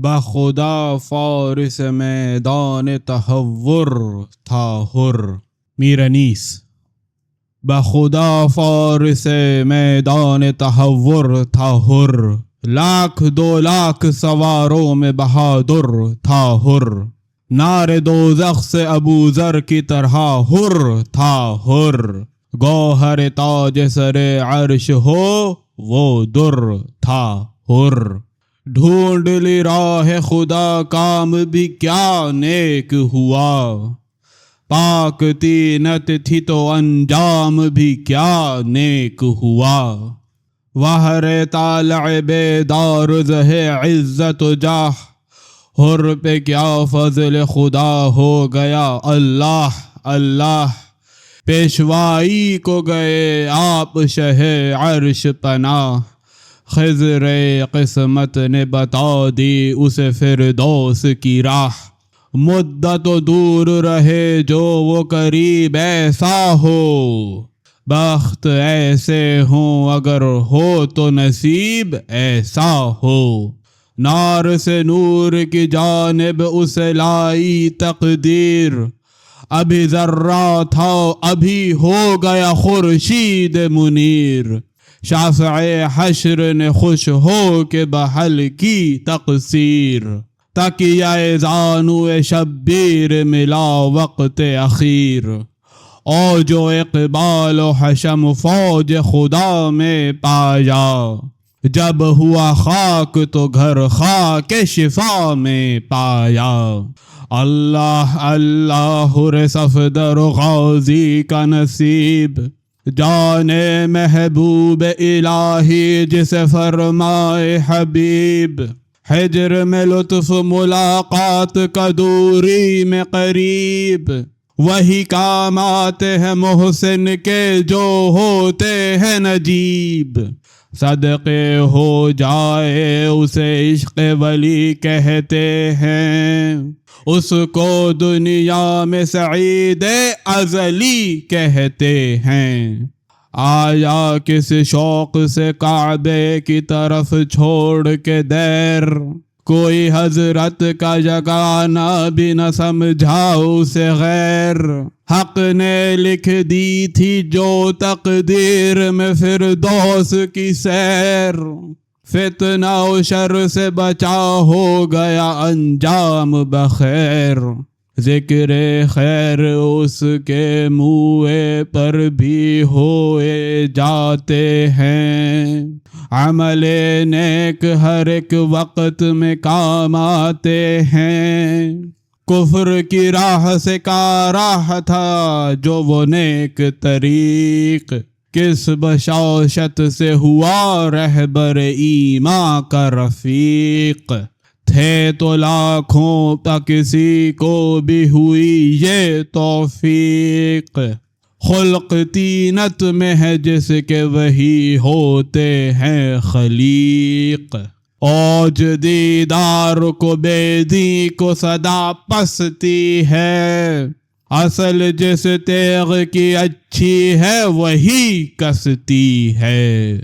بخدا فارس میدان تحور تھا حر۔ میر انیس۔ بخدا فارس میدان تحور تھا حر، لاکھ دو لاکھ سواروں میں بہادر تھا حر، نار دوزخ سے ابو ذر کی طرح حر تھا حر، گوہر تاج سر عرش ہو وہ در تھا حر، ڈھونڈ لی راہ خدا کام بھی کیا نیک ہوا، پاک تینت تھی تو انجام بھی کیا نیک ہوا، وہر طالع بیدار زہ عزت و جاہ، حر پہ کیا فضل خدا ہو گیا اللہ اللہ، پیشوائی کو گئے آپ شہ عرش پناہ، خضر قسمت نے بتا دی اسے فردوس کی راہ، مدت و دور رہے جو وہ قریب ایسا ہو، بخت ایسے ہوں اگر ہو تو نصیب ایسا ہو، نار سے نور کی جانب اسے لائی تقدیر، ابھی ذرہ تھا ابھی ہو گیا خورشید منیر، شافع حشر نے خوش ہو کے بحل کی تقصیر، تکیہ زانو شبیر ملا وقت اخیر، اوج و اقبال و حشم فوج خدا میں پایا، جب ہوا خاک تو گھر خاک شفا میں پایا، اللہ اللہ رے صفدر و غازی کا نصیب، جانے محبوب الہی جسے فرمائے حبیب، ہجر میں لطف ملاقات کا دوری میں قریب، وہی کام آتے ہیں محسن کے جو ہوتے ہیں نجیب، صدقے ہو جائے اسے عشق ولی کہتے ہیں، اس کو دنیا میں سعید ازلی کہتے ہیں، آیا کس شوق سے کعبے کی طرف چھوڑ کے دیر، کوئی حضرت کا جگانا بھی نہ سمجھا اسے غیر، حق نے لکھ دی تھی جو تقدیر میں فردوس کی سیر، فتنہ و شر سے بچا ہو گیا انجام بخیر، ذکر خیر اس کے منہ پر بھی ہوئے جاتے ہیں، عمل نیک ہر ایک وقت میں کام آتے ہیں، کفر کی راہ سے کا راہ تھا جو وہ نیک طریق، کس بشاشت سے ہوا رہبر ایمان کا رفیق، تھے تو لاکھوں پا کسی کو بھی ہوئی یہ توفیق، خلق تینت میں ہے جس کے وہی ہوتے ہیں خلیق، اوج دیدار کو بیدی کو صدا پستی ہے، اصل جس تیغ کی اچھی ہے وہی کستی ہے،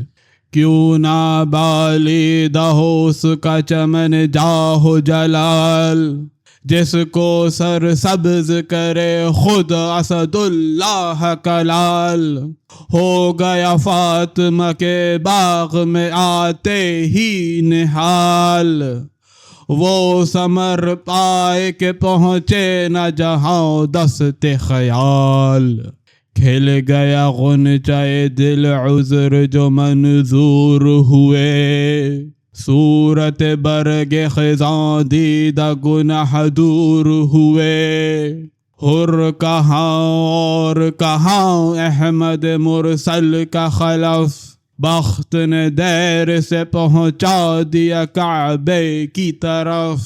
کیوں نہ بالی دہوس کا چمن جاہو جلال، جس کو سر سبز کرے خود اسد اللہ کا لال، ہو گیا فاطمہ کے باغ میں آتے ہی نہال، وہ ثمر پائے کے پہنچے نہ جہاں دست خیال، کھل گیا غنچہ دل عذر جو منظور ہوئے، صورت برگ خزاں دیدہ گناہ دور ہوئے، حر کہاں اور کہاں احمد مرسل کا خلف، بخت نے دیر سے پہنچا دیا کعبے کی طرف،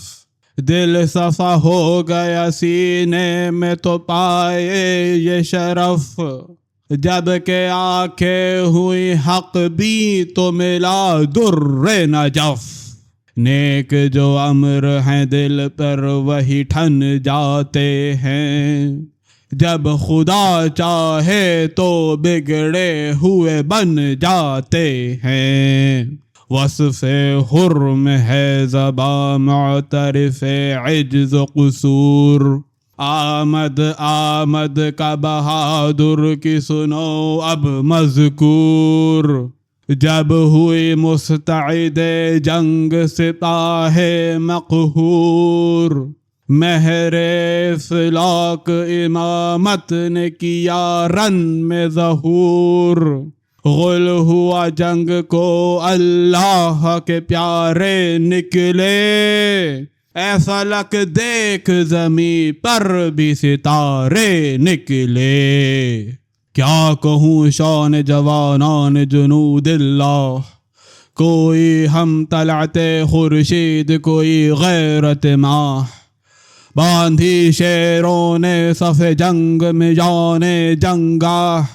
دل صفا ہو گیا سینے میں تو پائے یہ شرف، جب کہ آنکھیں ہوئی حق بھی تو ملا در نجف، نیک جو امر ہیں دل پر وہی ٹھن جاتے ہیں، جب خدا چاہے تو بگڑے ہوئے بن جاتے ہیں، وصف حرم ہے زباں معترف عجز و قصور، آمد کا بہادر کی سنو اب مذکور، جب ہوئی مستعد جنگ سپاہ مقہور، مہر فلاک امامت نے کیا رن میں ظہور، غل ہوا جنگ کو اللہ کے پیارے نکلے، اے فلک دیکھ زمیں پر بھی ستارے نکلے، کیا کہوں شان جوانان جنود اللہ، کوئی ہم طلعت خورشید کوئی غیرت ماہ، باندھی شیروں نے صف جنگ میں جان جنگاہ،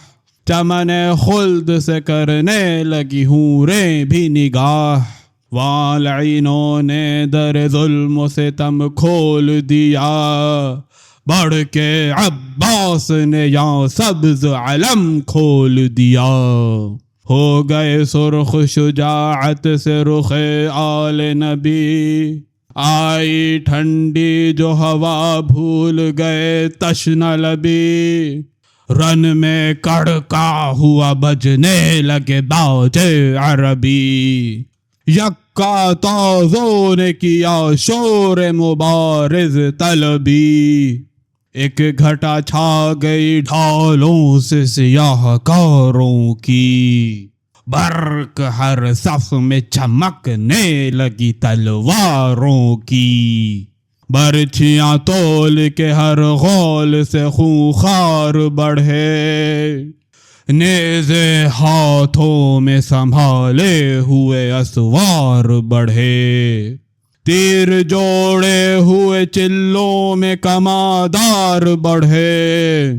چمن خلد سے کرنے لگی حوریں بھی نگاہ، والعینوں نے در ظلم و ستم کھول دیا، بڑھ کے عباس نے یہاں سبز علم کھول دیا، ہو گئے سرخ شجاعت سے رخ آل نبی، آئی ٹھنڈی جو ہوا بھول گئے تشنہ لبی، رن میں کڑکا ہوا بجنے لگے باج عربی، یکا تازوں نے کیا شور مبارز طلبی، ایک گھٹا چھا گئی ڈھالوں سے سیاہ کاروں کی، برق ہر صف میں چمکنے لگی تلواروں کی، برچھیاں تول کے ہر غول سے خونخوار بڑھے، نیزے ہاتھوں میں سنبھالے ہوئے اسوار بڑھے، تیر جوڑے ہوئے چلوں میں کمادار بڑھے،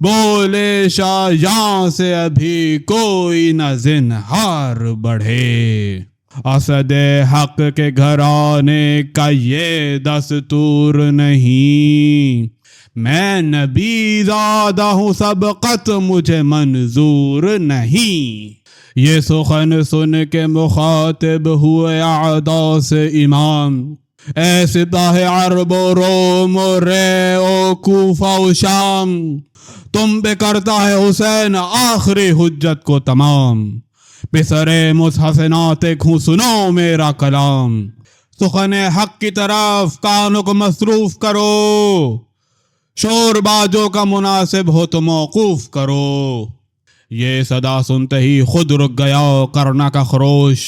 بولے شاہ یہاں سے ابھی کوئی نہ زنہار بڑھے، اسد حق کے گھرانے کا یہ دستور نہیں، میں نبی زادہ ہوں سبقت مجھے منظور نہیں، یہ سخن سن کے مخاطب ہوئے اعداء سے امام، اے سپاہ عرب و روم و رے و کوفہ و شام، تم پہ کرتا ہے حسین آخری حجت کو تمام، بسر مصحف ناطق ہوں سنو میرا کلام، سخن حق کی طرف کانوں کو مصروف کرو، شور باجوں کا مناسب ہو تو موقوف کرو، یہ صدا سنتے ہی خود رک گیا کرنا کا خروش،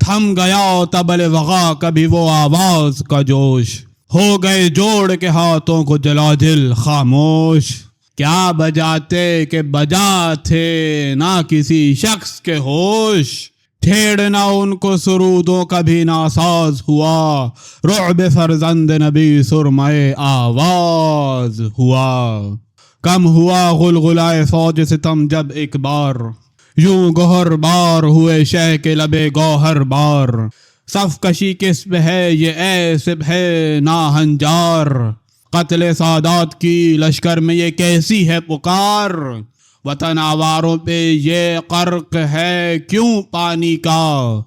تھم گیا طبل وغا کبھی وہ آواز کا جوش، ہو گئے جوڑ کے ہاتھوں کو جلاجل خاموش، کیا بجاتے کہ بجا تھے نہ کسی شخص کے ہوش، چھیڑنا ان کو سرودوں کا بھی ناساز ہوا، رعب فرزند نبی سرمائے آواز ہوا، کم ہوا غلغلائے فوج ستم جب ایک بار، یوں گوہر بار ہوئے شہ کے لبے گوہر بار، صف کشی کس پہ ہے یہ اے سپہ ناہنجار، قتل سادات کی لشکر میں یہ کیسی ہے پکار، وطن آواروں پہ یہ غرق ہے کیوں پانی کا،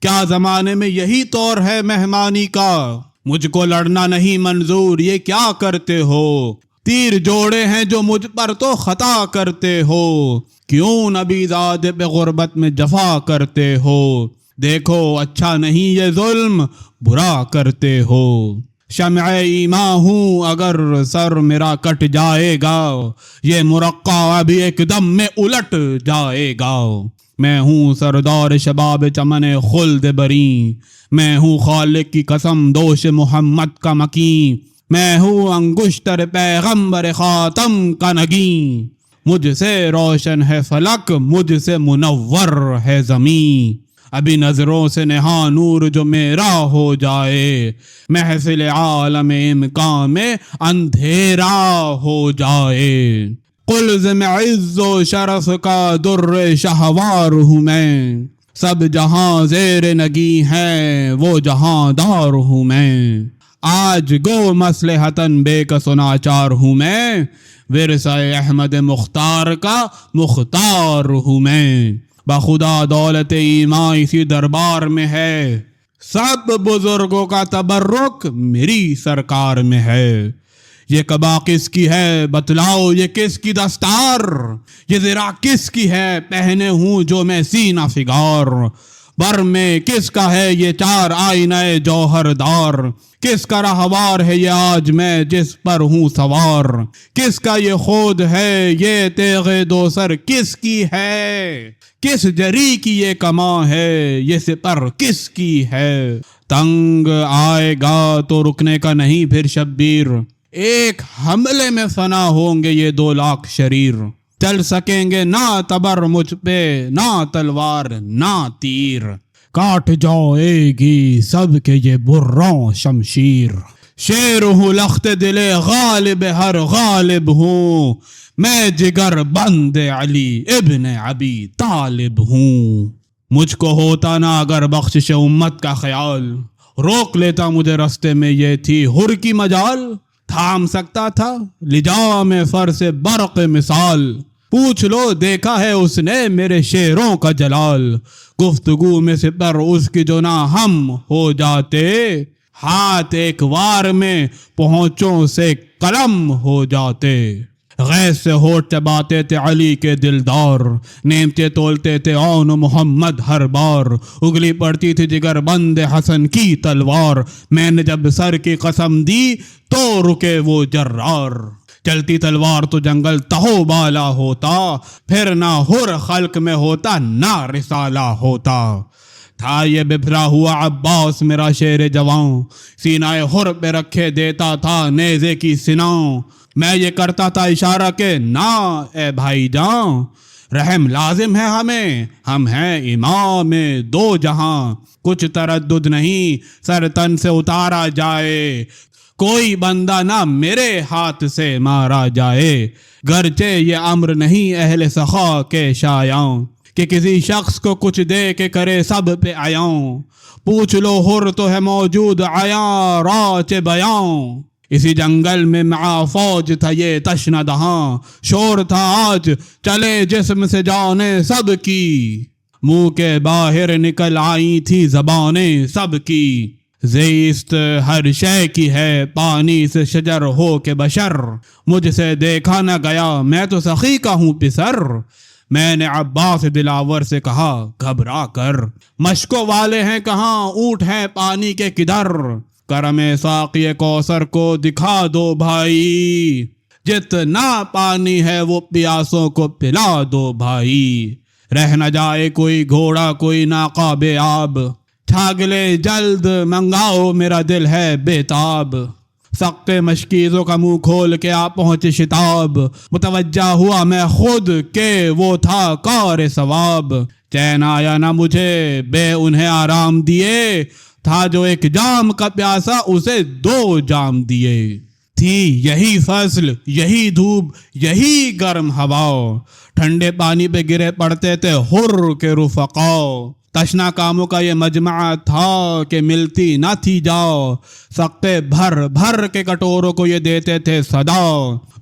کیا زمانے میں یہی طور ہے مہمانی کا، مجھ کو لڑنا نہیں منظور یہ کیا کرتے ہو، تیر جوڑے ہیں جو مجھ پر تو خطا کرتے ہو، کیوں نبی زادے پہ غربت میں جفا کرتے ہو، دیکھو اچھا نہیں یہ ظلم برا کرتے ہو، شمع ایماں ہوں اگر سر میرا کٹ جائے گا، یہ مرقع ابھی ایک دم میں الٹ جائے گا، میں ہوں سردار شباب چمن خلد بری، میں ہوں خالق کی قسم دوش محمد کا مکیں، میں ہوں انگشتر پیغمبر خاتم کا نگیں، مجھ سے روشن ہے فلک مجھ سے منور ہے زمین، ابھی نظروں سے نہا نور جو میرا ہو جائے، محفل عالم امکان میں اندھیرا ہو جائے، قلز میں عز و شرف کا در شہوار ہوں میں، سب جہاں زیر نگی ہیں وہ جہاں دار ہوں میں، آج گو مصلحتاً بے کس و ناچار ہوں میں، ورثہ احمد مختار کا مختار ہوں میں، بخدا دولت ایمان اسی دربار میں ہے، سب بزرگوں کا تبرک میری سرکار میں ہے۔ یہ قبا کس کی ہے بتلاؤ، یہ کس کی دستار، یہ ذرا کس کی ہے پہنے ہوں جو میں سینہ فگار، بر میں کس کا ہے یہ چار آئینہ جوہر دار، کس کا رہوار ہے یہ آج میں جس پر ہوں سوار، کس کا یہ خود ہے یہ تیغ دو سر کس کی ہے، کس جری کی یہ کماں ہے یہ سپر کس کی ہے، تنگ آئے گا تو رکنے کا نہیں پھر شبیر، ایک حملے میں فنا ہوں گے یہ 2 لاکھ شریر، چل سکیں گے نہ تبر مجھ پہ نہ تلوار نہ تیر، کاٹ جائے گی سب کے یہ بروں شمشیر، شیر ہوں لخت دل غالب ہر غالب ہوں، میں جگر بند علی ابن ابی طالب ہوں، مجھ کو ہوتا نہ اگر بخشش امت کا خیال، روک لیتا مجھے رستے میں یہ تھی حر کی مجال، تھام سکتا تھا لجا میں فر سے برق مثال، پوچھ لو دیکھا ہے اس نے میرے شعروں کا جلال، گفتگو میں سے پر اس کی جو نہ ہم ہو جاتے، ہاتھ ایک وار میں پہنچوں سے قلم ہو جاتے، غیظ سے ہوٹ چباتے تھے علی کے دلدار، نعمتیں تولتے تھے اون محمد ہر بار، اگلی پڑتی تھی جگر بند حسن کی تلوار، میں نے جب سر کی قسم دی تو رکے وہ جرار، چلتی تلوار تو جنگل تہو بالا ہوتا، پھر نہ حر خلق میں ہوتا نہ رسالہ ہوتا، تھا یہ بپھرا ہوا عباس میرا شیر جوان، سینہ حر پہ رکھے دیتا تھا نیزے کی سناں، میں یہ کرتا تھا اشارہ کہ نا اے بھائی جان، رحم لازم ہے ہمیں، ہم ہیں امام 2 جہاں، کچھ تردد نہیں سر تن سے اتارا جائے، کوئی بندہ نہ میرے ہاتھ سے مارا جائے، گرچہ یہ امر نہیں اہل سخا کے شایاں، کہ کسی شخص کو کچھ دے کے کرے سب پہ عیاں، پوچھ لو حر تو ہے موجود عیاں راچ بیاں، اسی جنگل میں مع فوج تھا یہ تشنہ دہاں، شور تھا آج چلے جسم سے جانیں سب کی، منہ کے باہر نکل آئی تھی زبانیں سب کی، زیست ہر شے کی ہے پانی سے شجر ہو کے بشر، مجھ سے دیکھا نہ گیا میں تو سخی کا ہوں پسر، میں نے عباس دلاور سے کہا گھبرا کر، مشکوں والے ہیں کہاں اونٹ ہیں پانی کے کدھر، کرم ساقی کوثر کو دکھا دو بھائی، جتنا پانی ہے وہ پیاسوں کو پلا دو بھائی، رہ نہ جائے کوئی گھوڑا کوئی ناقہ بے آب، چھاگلے جلد منگاؤ میرا دل ہے بےتاب، سخت مشکیزوں کا منہ کھول کے آ پہنچے شتاب، متوجہ ہوا میں خود کہ وہ تھا کار ثواب، چین آیا نہ مجھے بے انہیں آرام دیے، تھا جو ایک جام کا پیاسا اسے 2 جام دیے، تھی یہی فصل یہی دھوپ یہی گرم ہوا، ٹھنڈے پانی پہ گرے پڑتے تھے حر کے رفقا، تشنا کاموں کا یہ مجمع تھا کہ ملتی نہ تھی جاؤ، سقے بھر بھر کے کٹوروں کو یہ دیتے تھے صدا،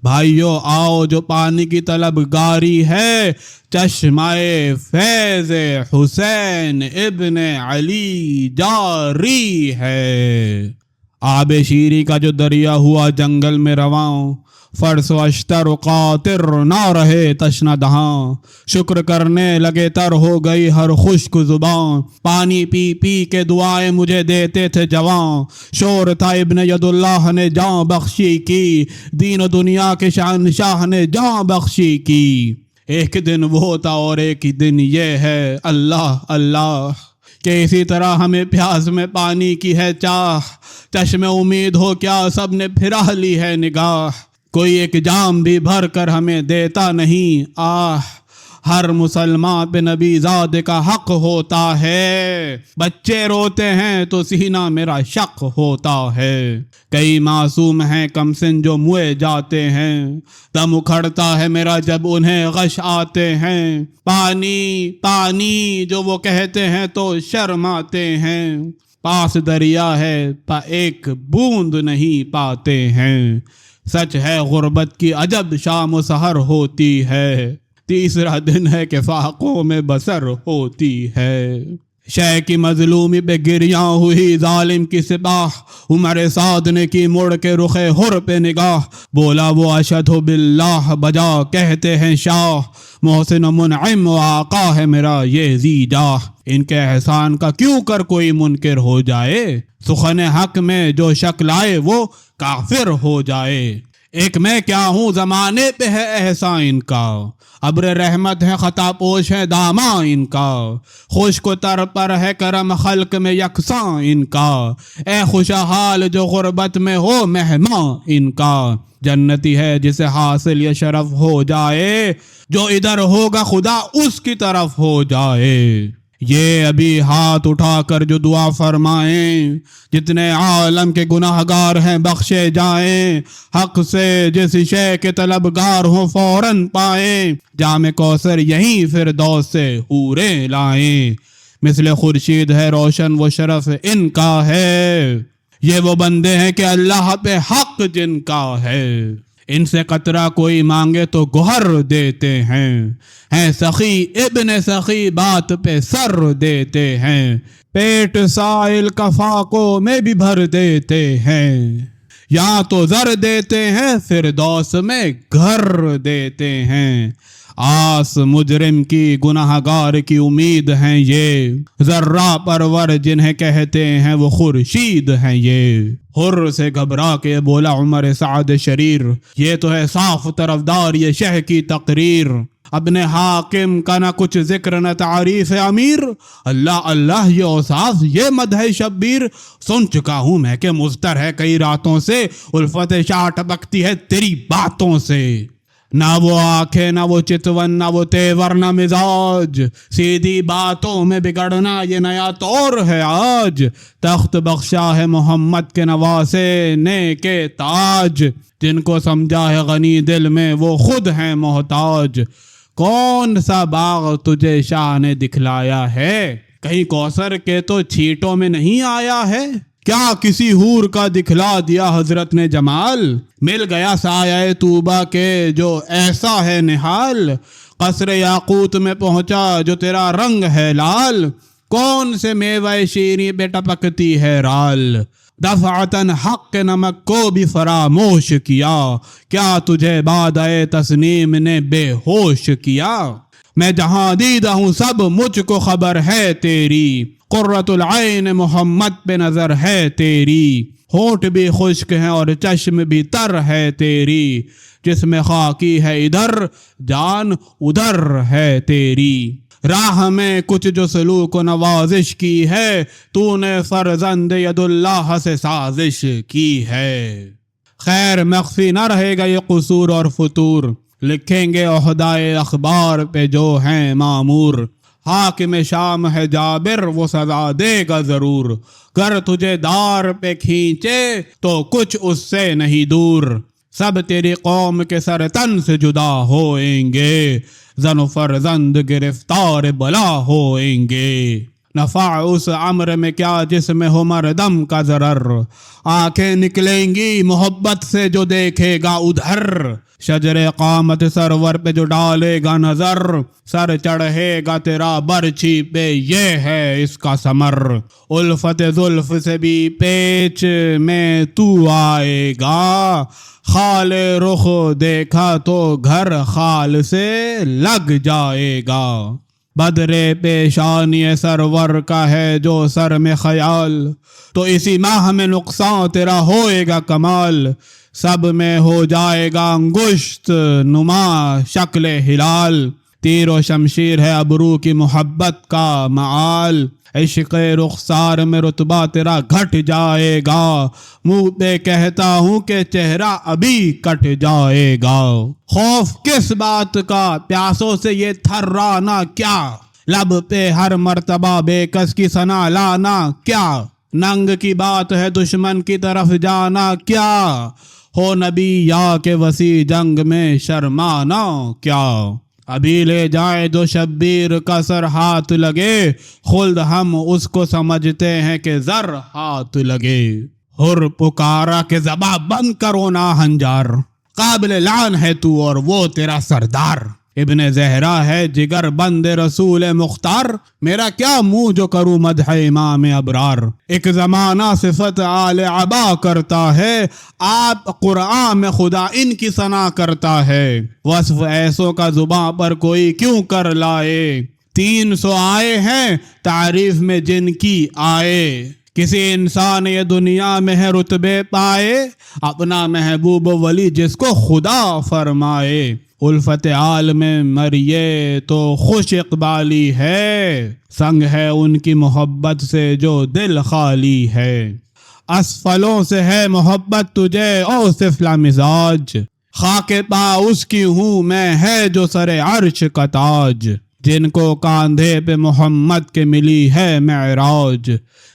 بھائیو آؤ جو پانی کی طلب گاری ہے، چشمائے فیض حسین ابن علی جاری ہے، آب شیری کا جو دریا ہوا جنگل میں رواں، فرس و اشتر و قاطر نہ رہے تشنہ دہاں، شکر کرنے لگے تر ہو گئی ہر خشک زباں، پانی پی پی کے دعائیں مجھے دیتے تھے جواں، شور تھا ابن ید اللہ نے جاں بخشی کی، دین و دنیا کے شہنشاہ نے جاں بخشی کی، ایک دن وہ تھا اور ایک دن یہ ہے اللہ اللہ، کہ اسی طرح ہمیں پیاس میں پانی کی ہے چاہ، چشم امید ہو کیا سب نے پھرا لی ہے نگاہ، کوئی ایک جام بھی بھر کر ہمیں دیتا نہیں، ہر مسلمان پہ نبی زادے کا حق ہوتا ہے، بچے روتے ہیں تو سینہ میرا شق ہوتا ہے، کئی معصوم ہیں کم سن جو موئے جاتے ہیں، دم اکھڑتا ہے میرا جب انہیں غش آتے ہیں، پانی پانی جو وہ کہتے ہیں تو شرماتے ہیں، پاس دریا ہے پا ایک بوند نہیں پاتے ہیں، سچ ہے غربت کی عجب شام و سحر ہوتی ہے، تیسرا دن ہے کہ فاقوں میں بسر ہوتی ہے۔ شے کی مظلومی پہ گریاں ہوئی ظالم کی سپاہ، عمر سعد نے کی مڑ کے رخ حر پہ نگاہ، بولا وہ اشہد باللہ بجا کہتے ہیں شاہ، محسن و منعم و آقا ہے میرا یہ ذی جاہ، ان کے احسان کا کیوں کر کوئی منکر ہو جائے، سخن حق میں جو شک لائے وہ کافر ہو جائے۔ ایک میں کیا ہوں زمانے پہ ہے احسان ان کا، ابر رحمت ہے خطا پوش ہے داماں ان کا، خشک و تر پر ہے کرم خلق میں یکساں ان کا، اے خوشحال جو غربت میں ہو مہماں ان کا، جنتی ہے جسے حاصل یہ شرف ہو جائے، جو ادھر ہوگا خدا اس کی طرف ہو جائے۔ یہ ابھی ہاتھ اٹھا کر جو دعا فرمائیں، جتنے عالم کے گناہ گار ہیں بخشے جائیں، حق سے جس شے کے طلبگار ہوں فوراً پائیں، جام کوثر یہیں فردوس سے حوریں لائیں، مثل خورشید ہے روشن وہ شرف ان کا ہے، یہ وہ بندے ہیں کہ اللہ پہ حق جن کا ہے، ان سے قطرہ کوئی مانگے تو گوہر دیتے ہیں سخی ابن سخی بات پہ سر دیتے ہیں، پیٹ سائل کا فاقوں میں بھی بھر دیتے ہیں، یا تو زر دیتے ہیں فردوس میں گھر دیتے ہیں، آس مجرم کی گناہ گار کی امید ہیں یہ، ذرہ پرور جنہیں کہتے ہیں وہ خورشید ہیں یہ۔ حر سے گھبرا کے بولا عمر سعد شریر، یہ تو ہے صاف طرفدار یہ شہ کی تقریر، اپنے حاکم کا نہ کچھ ذکر نہ تعریف امیر، اللہ اللہ یہ اوصاف یہ مدح شبیر، سن چکا ہوں میں کہ مضطر ہے کئی راتوں سے، الفت شاہ ٹپکتی ہے تیری باتوں سے، نہ وہ آنکھیں نہ وہ چتون نہ وہ تیور نہ مزاج، سیدھی باتوں میں بگڑنا یہ نیا طور ہے آج، تخت بخشا ہے محمد کے نواسے نے کے تاج، جن کو سمجھا ہے غنی دل میں وہ خود ہیں محتاج، کون سا باغ تجھے شاہ نے دکھلایا ہے، کہیں کوثر کے تو چھیٹوں میں نہیں آیا ہے، کیا کسی حور کا دکھلا دیا حضرت نے جمال، مل گیا سایہ طوبہ کے جو ایسا ہے نحال، قصر یاقوت میں پہنچا جو تیرا رنگ ہے لال، کون سے میوہ شیریں پہ ٹپکتی ہے رال، دفعتاً حق کے نمک کو بھی فراموش کیا، کیا تجھے بادئے تسنیم نے بے ہوش کیا، میں جہاں دیدہ ہوں سب مجھ کو خبر ہے تیری، قرۃ العین محمد پہ نظر ہے تیری، ہونٹ بھی خشک ہیں اور چشم بھی تر ہے تیری، جس میں خاکی ہے ادھر جان ادھر ہے تیری، راہ میں کچھ جو سلوک و نوازش کی ہے، تو نے فرزند ید اللہ سے سازش کی ہے، خیر مخفی نہ رہے گا یہ قصور اور فتور، لکھیں گے عہدۂ اخبار پہ جو ہیں مامور، حاکم شام ہے جابر وہ سزا دے گا ضرور، گر تجھے دار پہ کھینچے تو کچھ اس سے نہیں دور، سب تیری قوم کے سر تن سے جدا ہوئیں گے، زن و فرزند گرفتار بلا ہوئیں گے، نفع اس امر میں کیا جس میں ہو مردم کا ضرر، آنکھیں نکلیں گی محبت سے جو دیکھے گا ادھر، شجر قامت سرور پہ جو ڈالے گا نظر، سر چڑھے گا تیرا برچھی پہ یہ ہے اس کا ثمر، الفت زلف سے بھی پیچ میں تو آئے گا، خال رخ دیکھا تو گھر خال سے لگ جائے گا، بدر پیشانی سرور کا ہے جو سر میں خیال، تو اسی ماہ میں نقصان تیرا ہوئے گا کمال، سب میں ہو جائے گا انگشت نما شکل ہلال، تیر و شمشیر ہے ابرو کی محبت کا معال، عشق رخسار میں رتبہ تیرا گھٹ جائے گا، منہ پہ کہتا ہوں کہ چہرہ ابھی کٹ جائے گا، خوف کس بات کا پیاسوں سے یہ تھرانا کیا، لب پہ ہر مرتبہ بے کس کی ثنا لانا کیا، ننگ کی بات ہے دشمن کی طرف جانا کیا، ہو نبی یا کہ وسیع جنگ میں شرمانا کیا، ابھی لے جائے جو شبیر کا سر ہاتھ لگے، خلد ہم اس کو سمجھتے ہیں کہ زر ہاتھ لگے، حر پکارا کہ زباں بند کرو نا ہنجار، قابل لعن ہے تو اور وہ تیرا سردار، ابن زہرا ہے جگر بند رسول مختار، میرا کیا منہ جو کروں مدح امام ابرار۔ ایک زمانہ صفت آل عبا کرتا ہے، آپ قرآن میں خدا ان کی ثنا کرتا ہے۔ وصف ایسوں کا زباں پر کوئی کیوں کر لائے، 300 آئے ہیں تعریف میں جن کی آئے۔ کسی انسان یہ دنیا میں ہے رتبے پائے، اپنا محبوب ولی جس کو خدا فرمائے۔ الفت آل میں مریے تو خوش اقبالی ہے، سنگ ہے ان کی محبت سے جو دل خالی ہے۔ اسفلوں سے ہے محبت تجھے اوصف لا مزاج، خاک پا اس کی ہوں میں ہے جو سر عرش کا تاج۔ جن کو کاندھے پہ محمد کے ملی ہے معراج،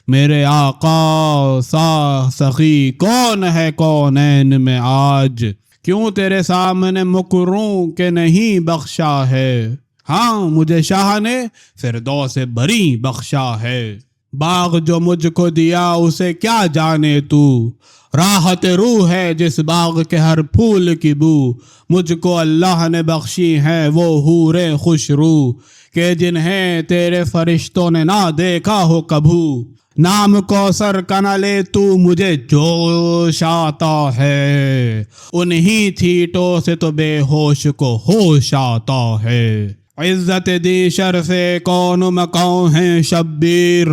میرے آقا سا سخی کون ہے کونین میں آج۔ کیوں تیرے سامنے مکروں کہ نہیں بخشا ہے، ہاں مجھے شاہ نے فردوس بری بخشا ہے۔ باغ جو مجھ کو دیا اسے کیا جانے تو، راحت روح ہے جس باغ کے ہر پھول کی بو۔ مجھ کو اللہ نے بخشی ہے وہ حور خوش رو، کہ جنہیں تیرے فرشتوں نے نہ دیکھا ہو کبھو۔ نام کوثر کا نہ لے تو مجھے جوش آتا ہے، انہی تھیٹوں سے تو بے ہوش کو ہوش آتا ہے۔ عزت دی شرف کون مکان ہے شبیر،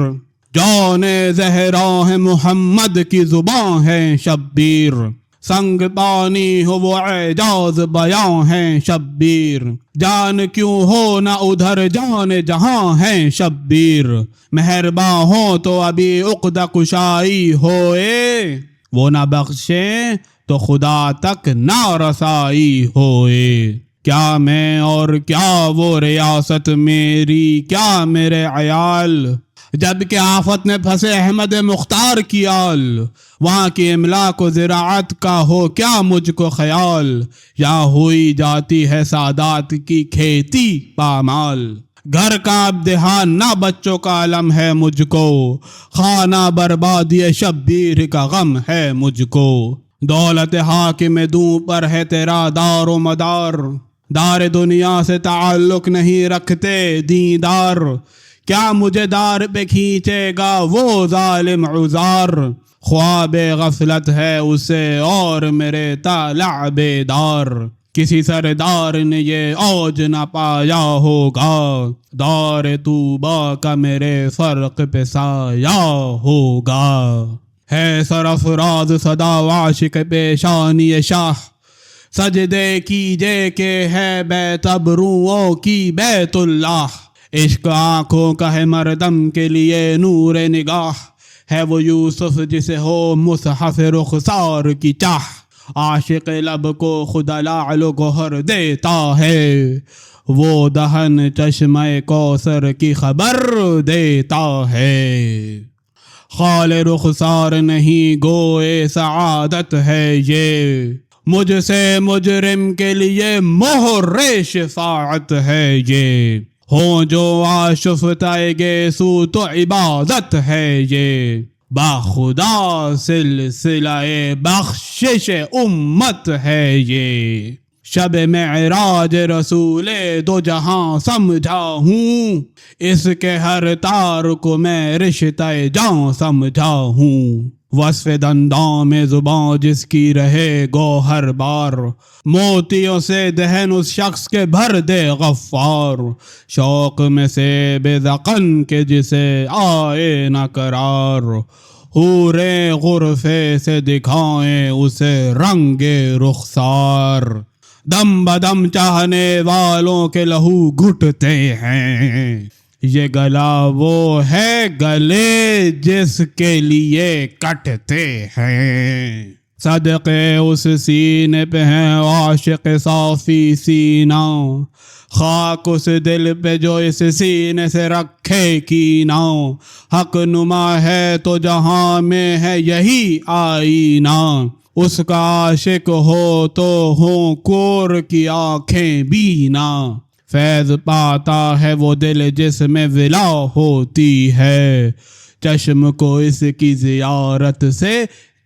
جان زہرا ہے محمد کی زباں ہے شبیر۔ سنگ پانی ہو وہ اعجاز بیاں ہے شبیر، جان کیوں ہو نہ ادھر جان جہاں ہے شبیر۔ مہرباں ہو تو ابھی عقدہ کشائی ہوئے، وہ نہ بخشیں تو خدا تک نہ رسائی ہوئے۔ کیا میں اور کیا وہ ریاست میری، کیا میرے عیال، جب کہ آفت میں پھنسے احمد مختار کی آل۔ وہاں کی املاک و زراعت کا ہو کیا مجھ کو خیال، یا ہوئی جاتی ہے سادات کی کھیتی پامال۔ گھر کا اب دہان نہ بچوں کا علم ہے مجھ کو، خانہ بربادی شبیر کا غم ہے مجھ کو۔ دولت حاکم دوں پر ہے تیرا دار و مدار، دار دنیا سے تعلق نہیں رکھتے دیندار۔ کیا مجھے دار پہ کھینچے گا وہ ظالم عذار، خواب غفلت ہے اسے اور میرے طالع بیدار۔ کسی سردار نے یہ اوج نہ پایا ہوگا، دار طوبیٰ کا میرے فرق پہ سایہ ہوگا۔ ہے سرفراز صدا عاشق پیشانی شاہ، سجدے کیجے کہ ہے بیت ابروؤں کی بیت اللہ۔ عشق آنکھوں کا ہے مردم کے لیے نور نگاہ، ہے وہ یوسف جسے ہو مصحف رخسار کی چاہ۔ عاشق لب کو خدا لعل و گوہر دیتا ہے، وہ دہن چشمہ کوثر کی خبر دیتا ہے۔ خال رخسار نہیں گوئے سعادت ہے یہ، مجھ سے مجرم کے لیے مہر شفاعت ہے یہ۔ ہوں جو آشفتہ گیسو تو عبادت ہے یہ، با خدا سلسلہ بخشش امت ہے یہ۔ شب معراج رسول دو جہاں سمجھا ہوں، اس کے ہر تار کو میں رشتہ جاں سمجھا ہوں۔ وصف دنداں میں زباں جس کی رہے گوہر بار، موتیوں سے دہن اس شخص کے بھر دے غفار۔ شوق میں سے بے ذقن کے جسے آئے نہ قرار، حوریں غرفے سے دکھائیں اسے رنگ رخسار۔ دم بدم چاہنے والوں کے لہو گھٹتے ہیں، یہ گلا وہ ہے گلے جس کے لیے کٹتے ہیں۔ صدقے اس سینے پہ ہیں عاشق صافی سینہ، خاک اس دل پہ جو اس سینے سے رکھے کینہ۔ حق نما ہے تو جہاں میں ہے یہی آئینہ، اس کا عاشق ہو تو ہوں کور کی آنکھیں بینا۔ فیض پاتا ہے وہ دل جس میں ولا ہوتی ہے، چشم کو اس کی زیارت سے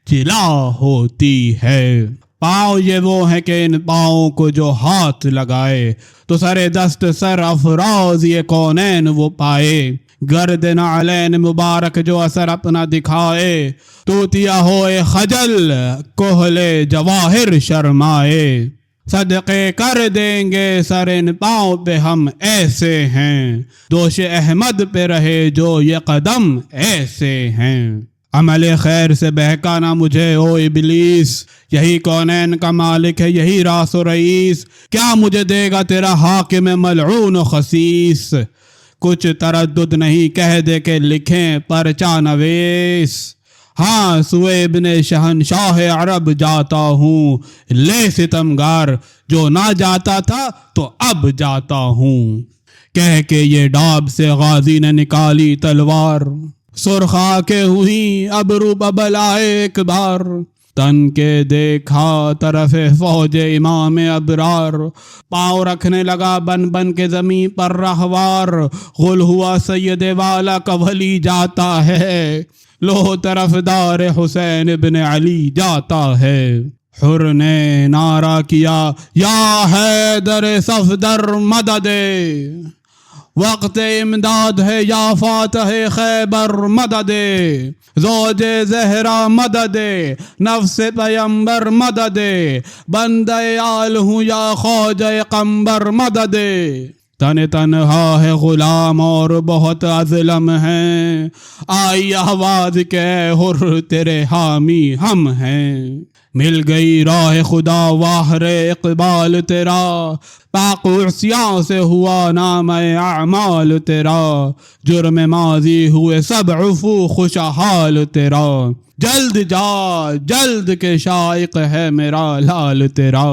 جلا ہوتی ہے۔ پاؤں یہ وہ ہیں کہ ان پاؤں کو جو ہاتھ لگائے تو سر دست سر افراز یہ کونین وہ پائے، گرد نعلین مبارک جو اثر اپنا دکھائے، توتیا ہوئے خجل کوہلے جواہر شرمائے، صدقے کر دیں گے سر ان پاؤں پہ ہم ایسے ہیں، دوش احمد پہ رہے جو یہ قدم ایسے ہیں۔ عمل خیر سے بہکانا مجھے او ابلیس، یہی کونین کا مالک ہے یہی راس و رئیس، کیا مجھے دے گا تیرا حاکم ملعون و خسیس، کچھ تردد نہیں کہہ دے کہ لکھیں پرچہ نویس، ہاں سوئے ابن شہنشاہ عرب جاتا ہوں، لے ستمگار جو نہ جاتا تھا تو اب جاتا ہوں، کہہ کے یہ ڈاب سے غازی نے نکالی تلوار، سرخا کے ہوئی ابرو ببل آئے ایک بار، تن کے دیکھا طرف فوج امام ابرار، پاؤں رکھنے لگا بن بن کے زمین پر رہوار، غل ہوا سید والا کا ولی جاتا ہے، لو طرف دار حسین ابن علی جاتا ہے، حر نے نعرہ کیا یا حیدر صفدر مدد، وقت امداد ہے یا فاتح خیبر مدد، زوج زہرا مدد، نفس پیمبر مدد، بندہ آل ہوں یا خواجہ قمبر مدد، تن تنہا ہے غلام اور بہت اظلم ہیں، آئی آواز کہ حر تیرے حامی ہم ہیں، مل گئی راہ خدا واہر اقبال تیرا، پاک عصیاں سے ہوا نام اعمال تیرا، جرم ماضی ہوئے سب عفو خوشحال تیرا، جلد جا جلد کے شائق ہے میرا لال تیرا،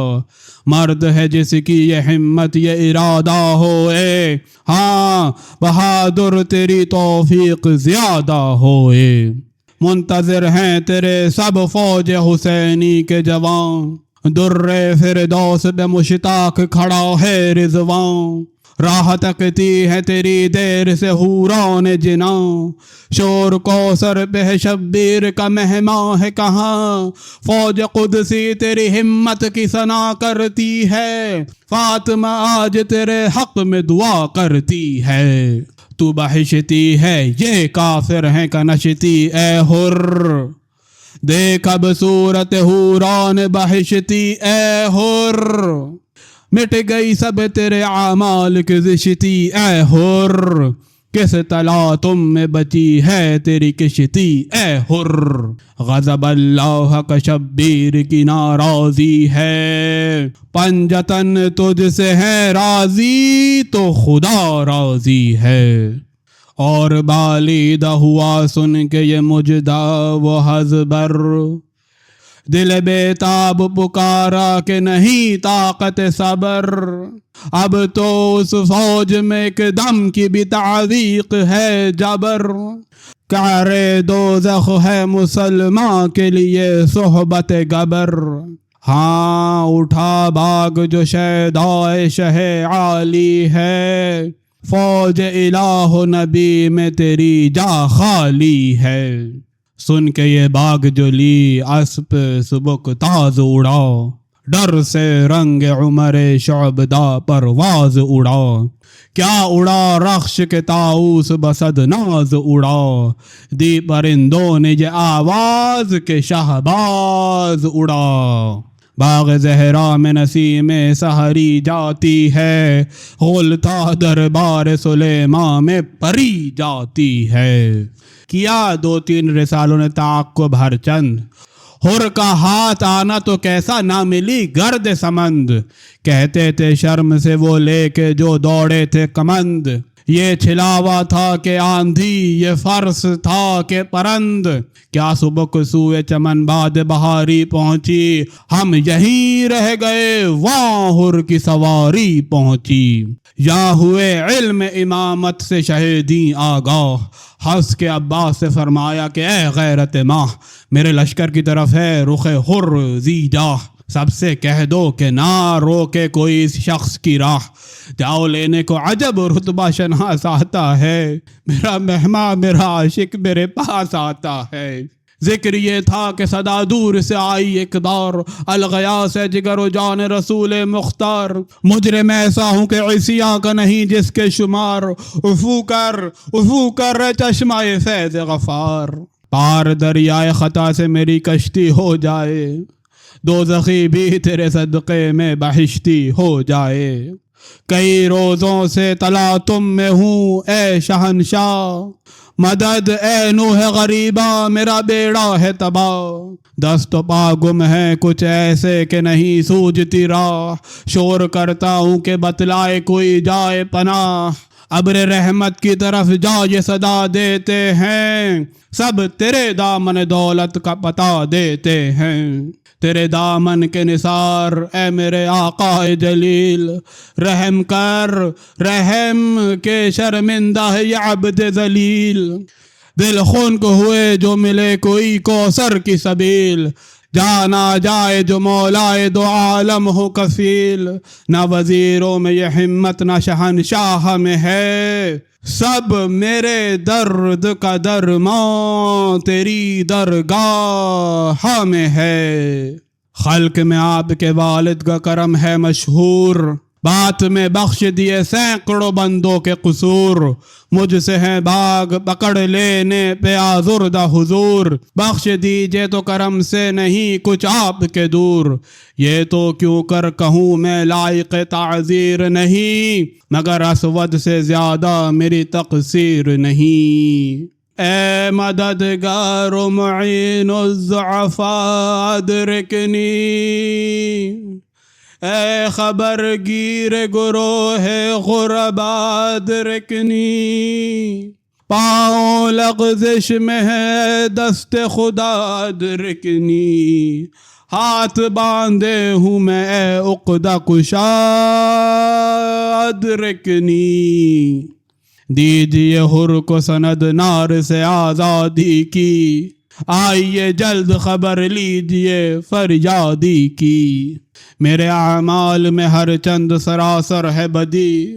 مرد ہے جس کی یہ ہمت یہ ارادہ ہوئے، ہاں بہادر تیری توفیق زیادہ ہوئے، منتظر ہیں تیرے سب فوج حسینی کے جوان، در فردوس پہ مشتاق کھڑا ہے رضوان، راہ تکتی ہے تیری دیر سے حوران جناں، شور کوثر پہ ہے شبیر کا مہماں ہے کہاں، فوج قدسی تیری ہمت کی ثنا کرتی ہے، فاطمہ آج تیرے حق میں دعا کرتی ہے، تو بہشتی ہے یہ کافر ہیں کا نشتی اے حر، دیکھ اب صورت حوران بہشتی اے حر، مٹ گئی سب تیرے اعمال کی زشتی اے حر، کس طلا تم میں بچی ہے تیری کشتی اے حر، غضب اللہ کا شبیر کی ناراضی ہے، پنجتن تجھ سے ہے راضی تو خدا راضی ہے، اور بالیدہ ہوا سن کے یہ مجدہ وہ حزبر، دل بے تاب پکارا کہ نہیں طاقت صبر، اب تو اس فوج میں ایک دم کی بھی تعویق ہے جبر، کعر دوزخ ہے مسلمان کے لیے صحبت گبر، ہاں اٹھا باغ جو شیدائے شہ عالی ہے، فوج الہ و نبی میں تیری جا خالی ہے، سن کے یہ باغ جو لی اسپ سبک تاز اڑا، ڈر سے رنگ عمر شعبدہ پرواز اڑا، کیا اڑا رخش کے طاؤس بسد ناز اڑا، دی پرندوں نے یہ آواز کے شہباز اڑا، باغ زہرا میں نسیم سحری جاتی ہے، غلطہ دربار سلیمان میں پری جاتی ہے، کیا دو تین رسالوں نے تعقب ہر چند، حر کا ہاتھ آنا تو کیسا نہ ملی گرد سمند، کہتے تھے شرم سے وہ لے کے جو دوڑے تھے کمند، یہ چھلاوا تھا کہ آندھی یہ فرس تھا کہ پرند، کیا سبک سوئے چمن باد بہاری پہنچی، ہم یہیں رہ گئے وہاں حر کی سواری پہنچی، یا ہوئے علم امامت سے شہیدیں آگاہ، ہنس کے عباس سے فرمایا کہ اے غیرت ماہ، میرے لشکر کی طرف ہے رخ حر ذی جاہ، سب سے کہہ دو کہ نہ روکے کوئی اس شخص کی راہ، جاؤ لینے کو عجب رتبہ شناس آتا ہے، میرا مہمان میرا عاشق میرے پاس آتا ہے، ذکر یہ تھا کہ صدا دور سے آئی ایک بار، الغیاث ہے جگر و جان رسول مختار، مجرم ایسا ہوں کہ عصیاں کا نہیں جس کے شمار، افو کر رے چشمہ فیض غفار، پار دریائے خطا سے میری کشتی ہو جائے، دوزخی بھی تیرے صدقے میں بہشتی ہو جائے، کئی روزوں سے تلا تم میں ہوں اے شہنشاہ، مدد اے نوح غریبا میرا بیڑا ہے تباہ، دست و پا گم ہے کچھ ایسے کہ نہیں سوجتی راہ، شور کرتا ہوں کہ بتلائے کوئی جائے پناہ، ابر رحمت کی طرف جا یہ صدا دیتے ہیں، سب تیرے دامن دولت کا پتہ دیتے ہیں، تیرے دامن کے نثار اے میرے آقا جلیل، رحم کر رحم کے شرمندہ ہے یہ عبد ذلیل، دل خون کو ہوئے جو ملے کوئی کوثر کی سبیل، جانا جائے جو مولائے دو عالم ہو کفیل، نہ وزیروں میں یہ ہمت نہ شہنشاہ میں ہے، سب میرے درد کا درمان تیری درگاہ میں ہے، خلق میں آپ کے والد کا کرم ہے مشہور، بات میں بخش دیے سینکڑوں بندوں کے قصور، مجھ سے ہیں باغ پکڑ لینے پہ آزردہ حضور، بخش دیجئے تو کرم سے نہیں کچھ آپ کے دور، یہ تو کیوں کر کہوں میں لائق تعذیر نہیں، مگر اسود سے زیادہ میری تقصیر نہیں، اے مددگار و معین الضعفاء ادرکنی، اے خبر گیر گروہ غربا ادرکنی، پاؤں لغزش میں ہے دست خدا ادرکنی، ہاتھ باندھے ہوں میں اے عقدہ کشا ادرکنی، دیجئے حر کو سند نار سے آزادی کی، آئیے جلد خبر لیجئے فریادی کی، میرے اعمال میں ہر چند سراسر ہے بدی،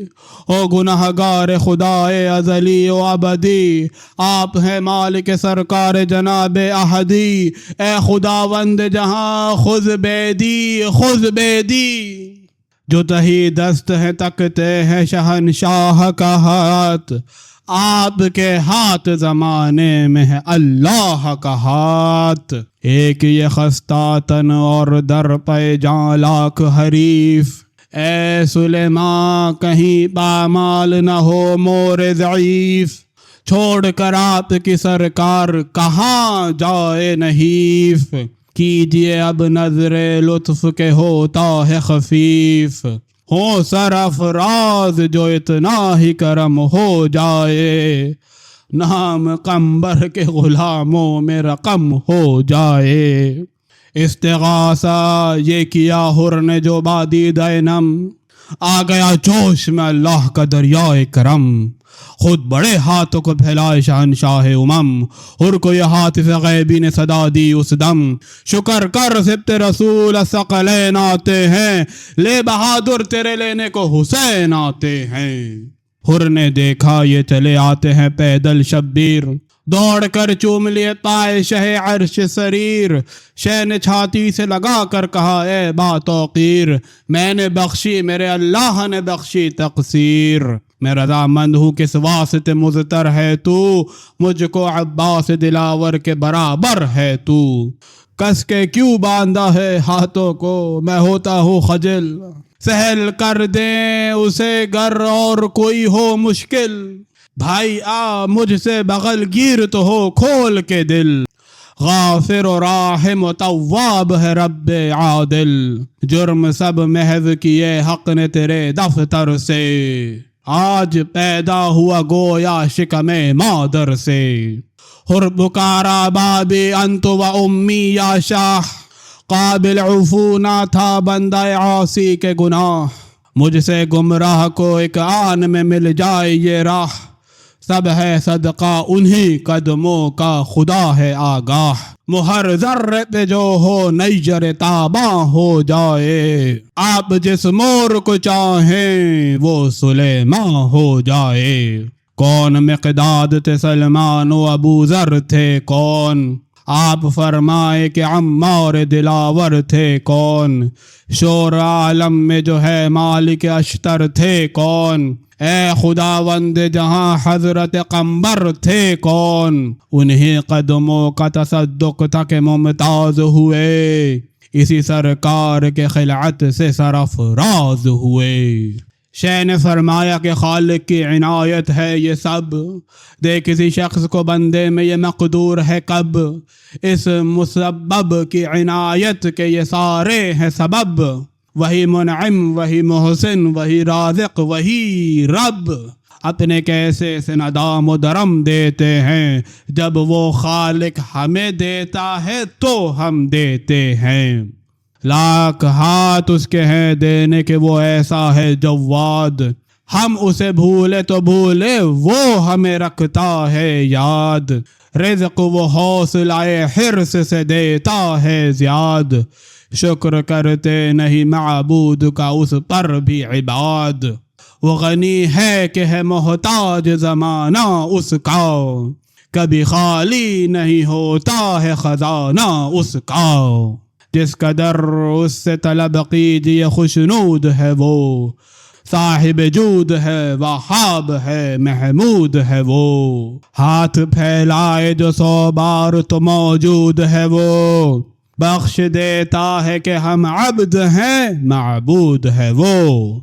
او گناہگار خدائے ازلی و ابدی، آپ ہیں مالک سرکار جناب احدی، اے خداوند جہاں خذ بیدی، جو تہی دست ہے تکتے ہیں شہنشاہ کا ہاتھ، آپ کے ہاتھ زمانے میں ہے اللہ کا ہاتھ، ایک یہ خستہ تن اور در پہ جان لاکھ حریف، اے سلیمان کہیں پامال نہ ہو مور ضعیف، چھوڑ کر آپ کی سرکار کہاں جائے نحیف، کیجئے اب نظر لطف کے ہوتا ہے خفیف، ہو سرافراز جو اتنا ہی کرم ہو جائے، نام قمبر کے غلاموں میں رقم ہو جائے، استغاثہ یہ کیا حر نے جو بادی دینم، آ گیا جوش میں اللہ کا دریائے کرم، خود بڑے ہاتھوں کو پھیلائے شہنشاہ امم، حر کو یہ حاطف غیبی نے صدا دی اس دم، شکر کر سبت رسول ثقلین آتے ہیں، لے بہادر تیرے لینے کو حسین آتے ہیں، حر نے دیکھا یہ چلے آتے ہیں پیدل شبیر، دوڑ کر چوم لیے پائے شہ عرش سریر، شہ نے چھاتی سے لگا کر کہا اے با توقیر، میں نے بخشی میرے اللہ نے بخشی تقصیر، میں رضامند ہوں کس واسطے مضطر ہے تو، مجھ کو عباس دلاور کے برابر ہے تو، کس کے کیوں باندھا ہے ہاتھوں کو میں ہوتا ہوں خجل، سہل کر دیں اسے گر اور کوئی ہو مشکل، بھائی آ مجھ سے بغل گیر تو ہو کھول کے دل، غافر و راحم و تواب ہے رب عادل، جرم سب محض کیے حق نے تیرے دفتر سے، آج پیدا ہوا گویا شکم مادر سے، حر پکارا بابی انت و امی یا شاہ، قابل عفو نہ تھا بندہ عاصی کے گناہ، مجھ سے گمراہ کو ایک آن میں مل جائے یہ راہ، سب ہے صدقہ انہی قدموں کا خدا ہے آگاہ، مہر ذرے پہ جو ہو نیجر تاباں ہو جائے، آپ جس مور کو چاہیں وہ سلیمان ہو جائے، کون مقداد تھے سلمان و ابو ذر تھے کون، آپ فرمائے کہ عمار دلاور تھے کون، شور عالم میں جو ہے مالک اشتر تھے کون، اے خداوند جہاں حضرت قمبر تھے کون، انہیں قدموں کا تصدق تھا کہ ممتاز ہوئے، اسی سرکار کے خلعت سے سرفراز ہوئے۔ شیخ نے فرمایا کہ خالق کی عنایت ہے یہ سب، دے کسی شخص کو بندے میں یہ مقدور ہے کب، اس مسبب کی عنایت کے یہ سارے ہیں سبب، وہی منعم وہی محسن وہی رازق وہی رب، اپنے کیسے سے ندام و درم دیتے ہیں، جب وہ خالق ہمیں دیتا ہے تو ہم دیتے ہیں، لاکھ ہاتھ اس کے ہیں دینے کے وہ ایسا ہے جواد، ہم اسے بھولے تو بھولے وہ ہمیں رکھتا ہے یاد، رزق وہ حوصلہ حرص سے دیتا ہے زیاد، شکر کرتے نہیں معبود کا اس پر بھی عباد، وہ غنی ہے کہ ہے محتاج زمانہ اس کا، کبھی خالی نہیں ہوتا ہے خزانہ اس کا، جس قدر اس سے طلب کیجیے خوشنود ہے وہ، صاحب جود ہے وہاب ہے محمود ہے وہ، ہاتھ پھیلائے جو 100 بار تو موجود ہے وہ، بخش دیتا ہے کہ ہم عبد ہیں معبود ہے وہ،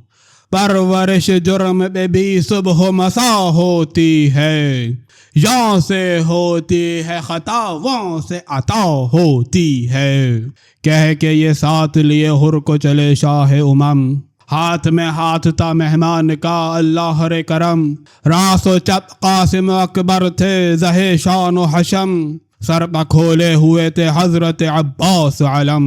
پرورش جرم پہ بھی صبح و مساء ہوتی ہے، یوں سے ہوتی ہے خطا ووں سے عطا ہوتی ہے، کہہ کے یہ ساتھ لیے حر کو چلے شاہ امم، ہاتھ میں ہاتھ تھا مہمان کا اللہ رے کرم، راس و چپ قاسم اکبر تھے زہ شان و حشم، سر پہ کھولے ہوئے تھے حضرت عباس علم،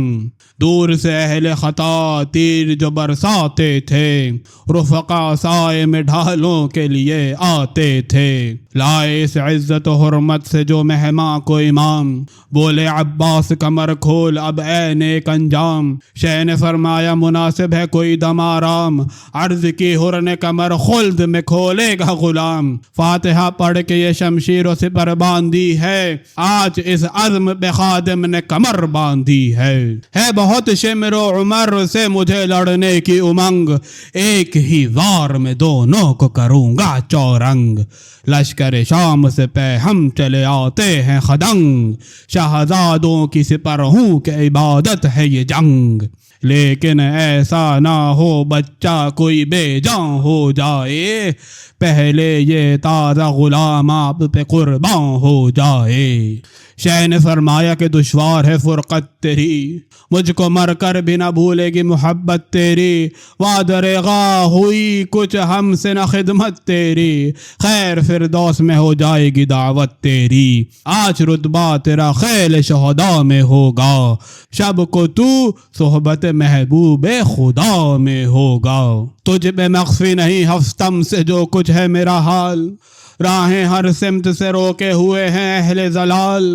دور سے اہل خطا تیر جو برساتے تھے، رفقا سائے میں ڈھالوں کے لیے آتے تھے، لائے اس عزت و حرمت سے جو مہماں کو امام، بولے عباس کمر کھول اب اے نیک انجام، شیخ نے فرمایا مناسب ہے کوئی دم آرام، عرض کی حر نے کمر خلد میں کھولے گا غلام، فاتحہ پڑھ کے یہ شمشیر و سپر باندھی ہے، آج اس عزم پہ خادم نے کمر باندھی ہے بہت شمر و عمر سے مجھے لڑنے کی امنگ، ایک ہی وار میں دونوں کو کروں گا چورنگ، لشکر شام سے پہ ہم چلے آتے ہیں خدنگ، شہزادوں کی سپر ہوں کہ عبادت ہے یہ جنگ، لیکن ایسا نہ ہو بچہ کوئی بے جان ہو جائے، پہلے یہ تازہ غلام آپ پہ قربان ہو جائے۔ شیخ نے فرمایا کہ دشوار ہے فرقت تیری، مجھ کو مر کر بھی نہ بھولے گی محبت تیری، وادرغا ہوئی کچھ ہم سے نہ خدمت تیری، خیر فردوس میں ہو جائے گی دعوت تیری، آج رتبہ تیرا خیل شہداء میں ہوگا، شب کو تو صحبت محبوب خدا میں ہوگا، تجھ پہ مخفی نہیں ہفتم سے جو کچھ ہے میرا حال، راہیں ہر سمت سے روکے ہوئے ہیں اہل زلال،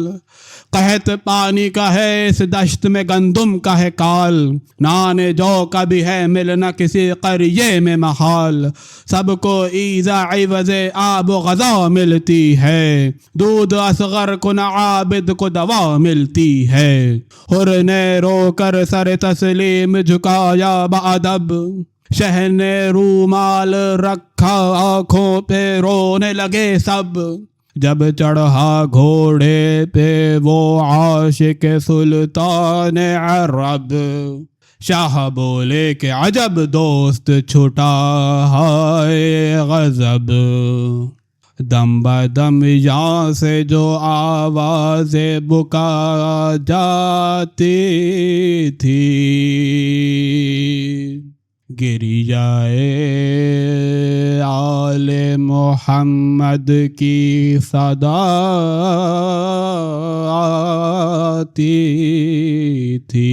قحط پانی کا ہے اس دشت میں گندم کا ہے کال، نان جو کا بھی ہے ملنا کسی قریے میں محال، سب کو ایزا عوض آب و غذا ملتی ہے، دودھ اصغر کو نہ عابد کو دوا ملتی ہے، حر نے رو کر سر تسلیم جھکایا بادب، شہ نے رومال رکھا آنکھوں پہ رونے لگے سب، جب چڑھا گھوڑے پہ وہ عاشق سلطان عرب، شاہ بولے کہ عجب دوست چھٹا ہے غضب، دم بدم یہاں سے جو آواز بکا جاتی تھی، گری جائے آل محمد کی صدا آتی تھی،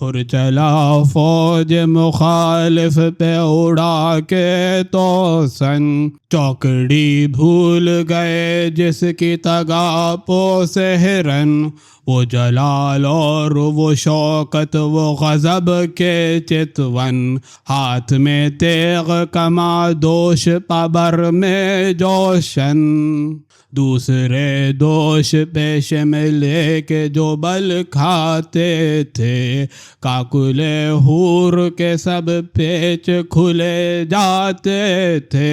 خر چلا فوج مخالف پہ اڑا کے توسن، چوکڑی بھول گئے جس کی تگاپوں سے ہرن، وہ جلال اور وہ شوکت وہ غضب کے چتون، ہاتھ میں تیغ کما دوش پبر میں جوشن، دوسرے دوش پیش میں لے کے جو بل کھاتے تھے، کاکلے حور کے سب پیچ کھلے جاتے تھے،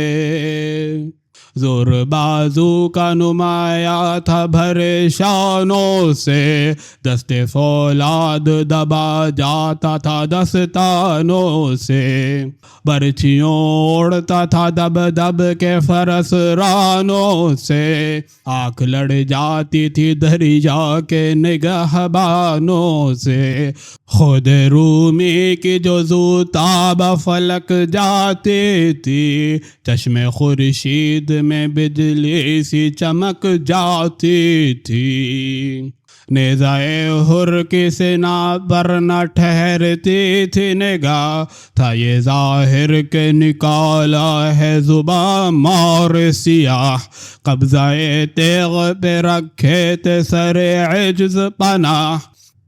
زور بازو کا نمایاں تھا بھرے شانوں سے، دست فولاد دبا جاتا تھا دستانوں سے، برچھیوں اڑتا تھا دب دب کے فرس رانوں سے، آنکھ لڑ جاتی تھی دریا کے نگہبانوں سے، خود رومی کی جو زوتاب فلک جاتی تھی، چشم خورشید میں بجلی سی چمک جاتی تھی، نیزائے حر کی سینہ پر نہ ٹھہرتی تھی نگاہ، تھا یہ ظاہر کہ نکالا ہے زباں مار سیاہ، قبضہ تیغ پہ رکھے تھے سر عجز پناہ،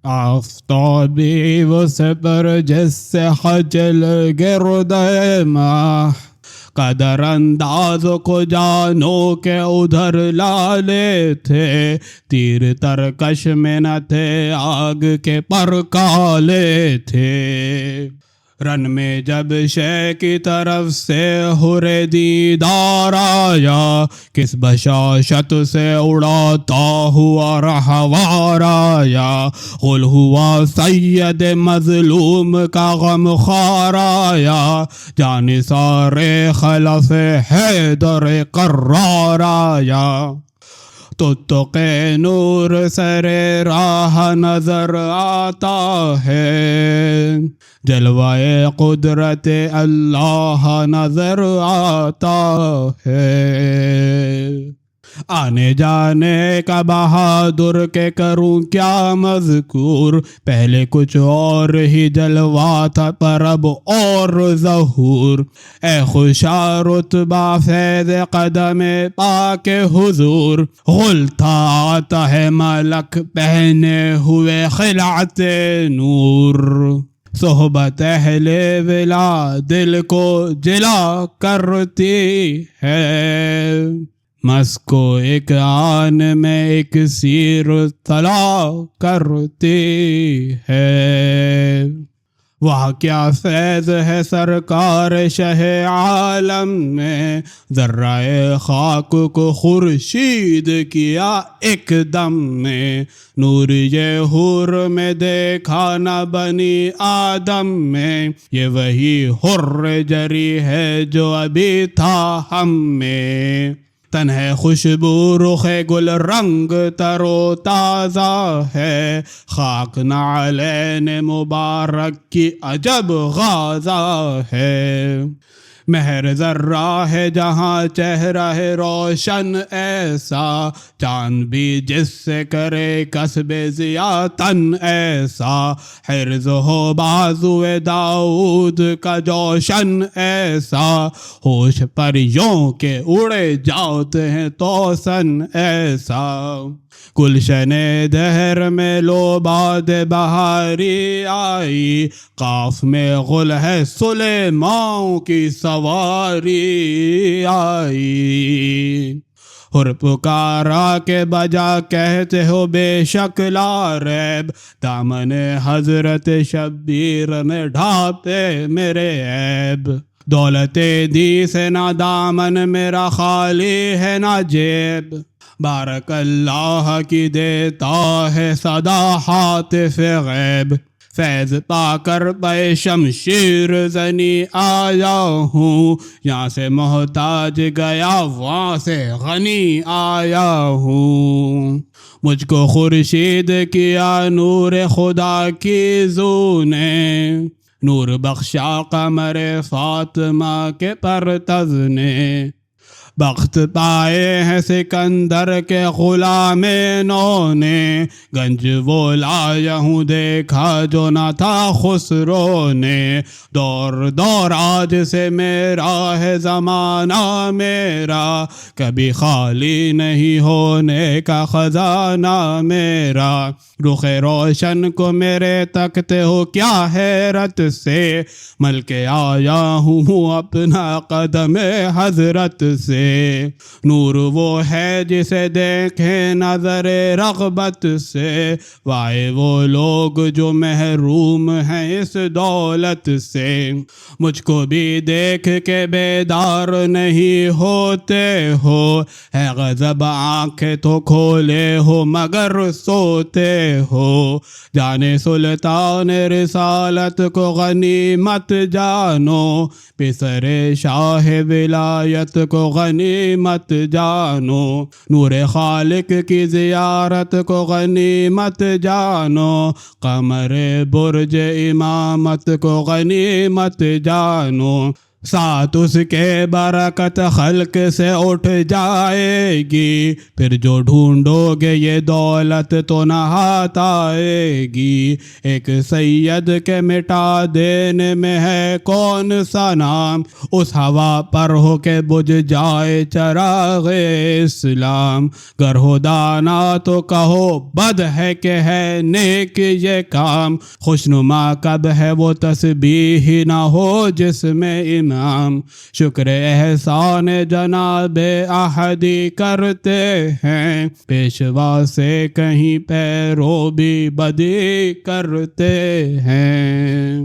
آفتابی وہ سپر جس سے خجل گرد ماہ، قدر انداز کو جانو کہ ادھر لالے تھے، تیر ترکش میں نہ تھے آگ کے پر کالے تھے، رن میں جب شے کی طرف سے حر دیدار آیا، کس بشاشت سے اڑاتا ہوا رہوار آیا، غل ہوا سید مظلوم کا غم خوار آیا، جانثار خلف حیدر قرار آیا، تتق نور سر راہ نظر آتا ہے، جلوہ قدرت اللہ نظر آتا ہے، آنے جانے کا بہادر کے کروں کیا مذکور، پہلے کچھ اور ہی جلوہ تھا پر اب اور ظہور، اے خوشا رتبہ فیض قدم پاک حضور، غل تھا آتا ہے ملک پہنے ہوئے خلعت نور، صحبت اہل ولا دل کو جلا کرتی ہے، مسکو ایک آن میں ایک سیر طلا کرتی ہے، وہاں کیا فیض ہے سرکار شہ عالم میں، ذرہ خاک کو خورشید کیا ایک دم میں، نور یہ حور میں دیکھا نہ بنی آدم میں، یہ وہی حر جری ہے جو ابھی تھا ہم میں، تن ہے خوشبو رخ گل رنگ تر و تازہ ہے، خاک نعلین مبارک کی عجب غازہ ہے، مہر ذرہ ہے جہاں چہرہ ہے روشن ایسا، چاند بھی جس سے کرے کسب ضیاء تن ایسا، حرز ہو بازو داؤد کا جوشن ایسا، ہوش پریوں کے اڑے جاتے ہیں توسن ایسا، گلشن دہر میں لو باد بہاری آئی، قاف میں غل ہے سلیمان کی سواری آئی، حر پکارا کے بجا کہتے ہو بے شک لا ریب، دامن حضرت شبیر میں ڈھانپے میرے عیب، دولت دی سے نہ دامن میرا خالی ہے نہ جیب، بارک اللہ کی دیتا ہے صدا حاطف غیب، فیض پا کر پے شمشیر زنی آیا ہوں، یہاں سے محتاج گیا وہاں سے غنی آیا ہوں، مجھ کو خورشید کیا نور خدا کی زو نے، نور بخشا قمر فاطمہ کے پرتز نے، بخت پائے ہیں سکندر کے غلام نو نے، گنج وہ لایا ہوں دیکھا جو نہ تھا خسرو نے، دور دور آج سے میرا ہے زمانہ میرا، کبھی خالی نہیں ہونے کا خزانہ میرا، رخ روشن کو میرے تکتے ہو کیا حیرت سے، مل کے آیا ہوں اپنا قدم حضرت سے، نور وہ ہے جسے دیکھیں نظر رغبت سے، وائے وہ لوگ جو محروم ہیں اس دولت سے، مجھ کو بھی دیکھ کے بیدار نہیں ہوتے ہو، ہے غضب آنکھیں تو کھولے ہو مگر سوتے ہو، جانے سلطان رسالت کو غنیمت جانو، پسر شاہ ولایت کو غنیمت جانو، نور خالق کی زیارت کو غنیمت جانو، قمر برج امامت کو غنیمت جانو، ساتھ اس کے برکت خلق سے اٹھ جائے گی، پھر جو ڈھونڈو گے یہ دولت تو نہ ہاتھ آئے گی، ایک سید کے مٹا دینے میں ہے کون سا نام، اس ہوا پر ہو کے بجھ جائے چراغ اسلام، گر ہو دانا تو کہو بد ہے کہ ہے نیک یہ کام، خوشنما کب ہے وہ تسبیح نہ ہو جس میں امام، شکر احسان جناب احدی کرتے ہیں، پیشوا سے کہیں پیرو بھی بدی کرتے ہیں،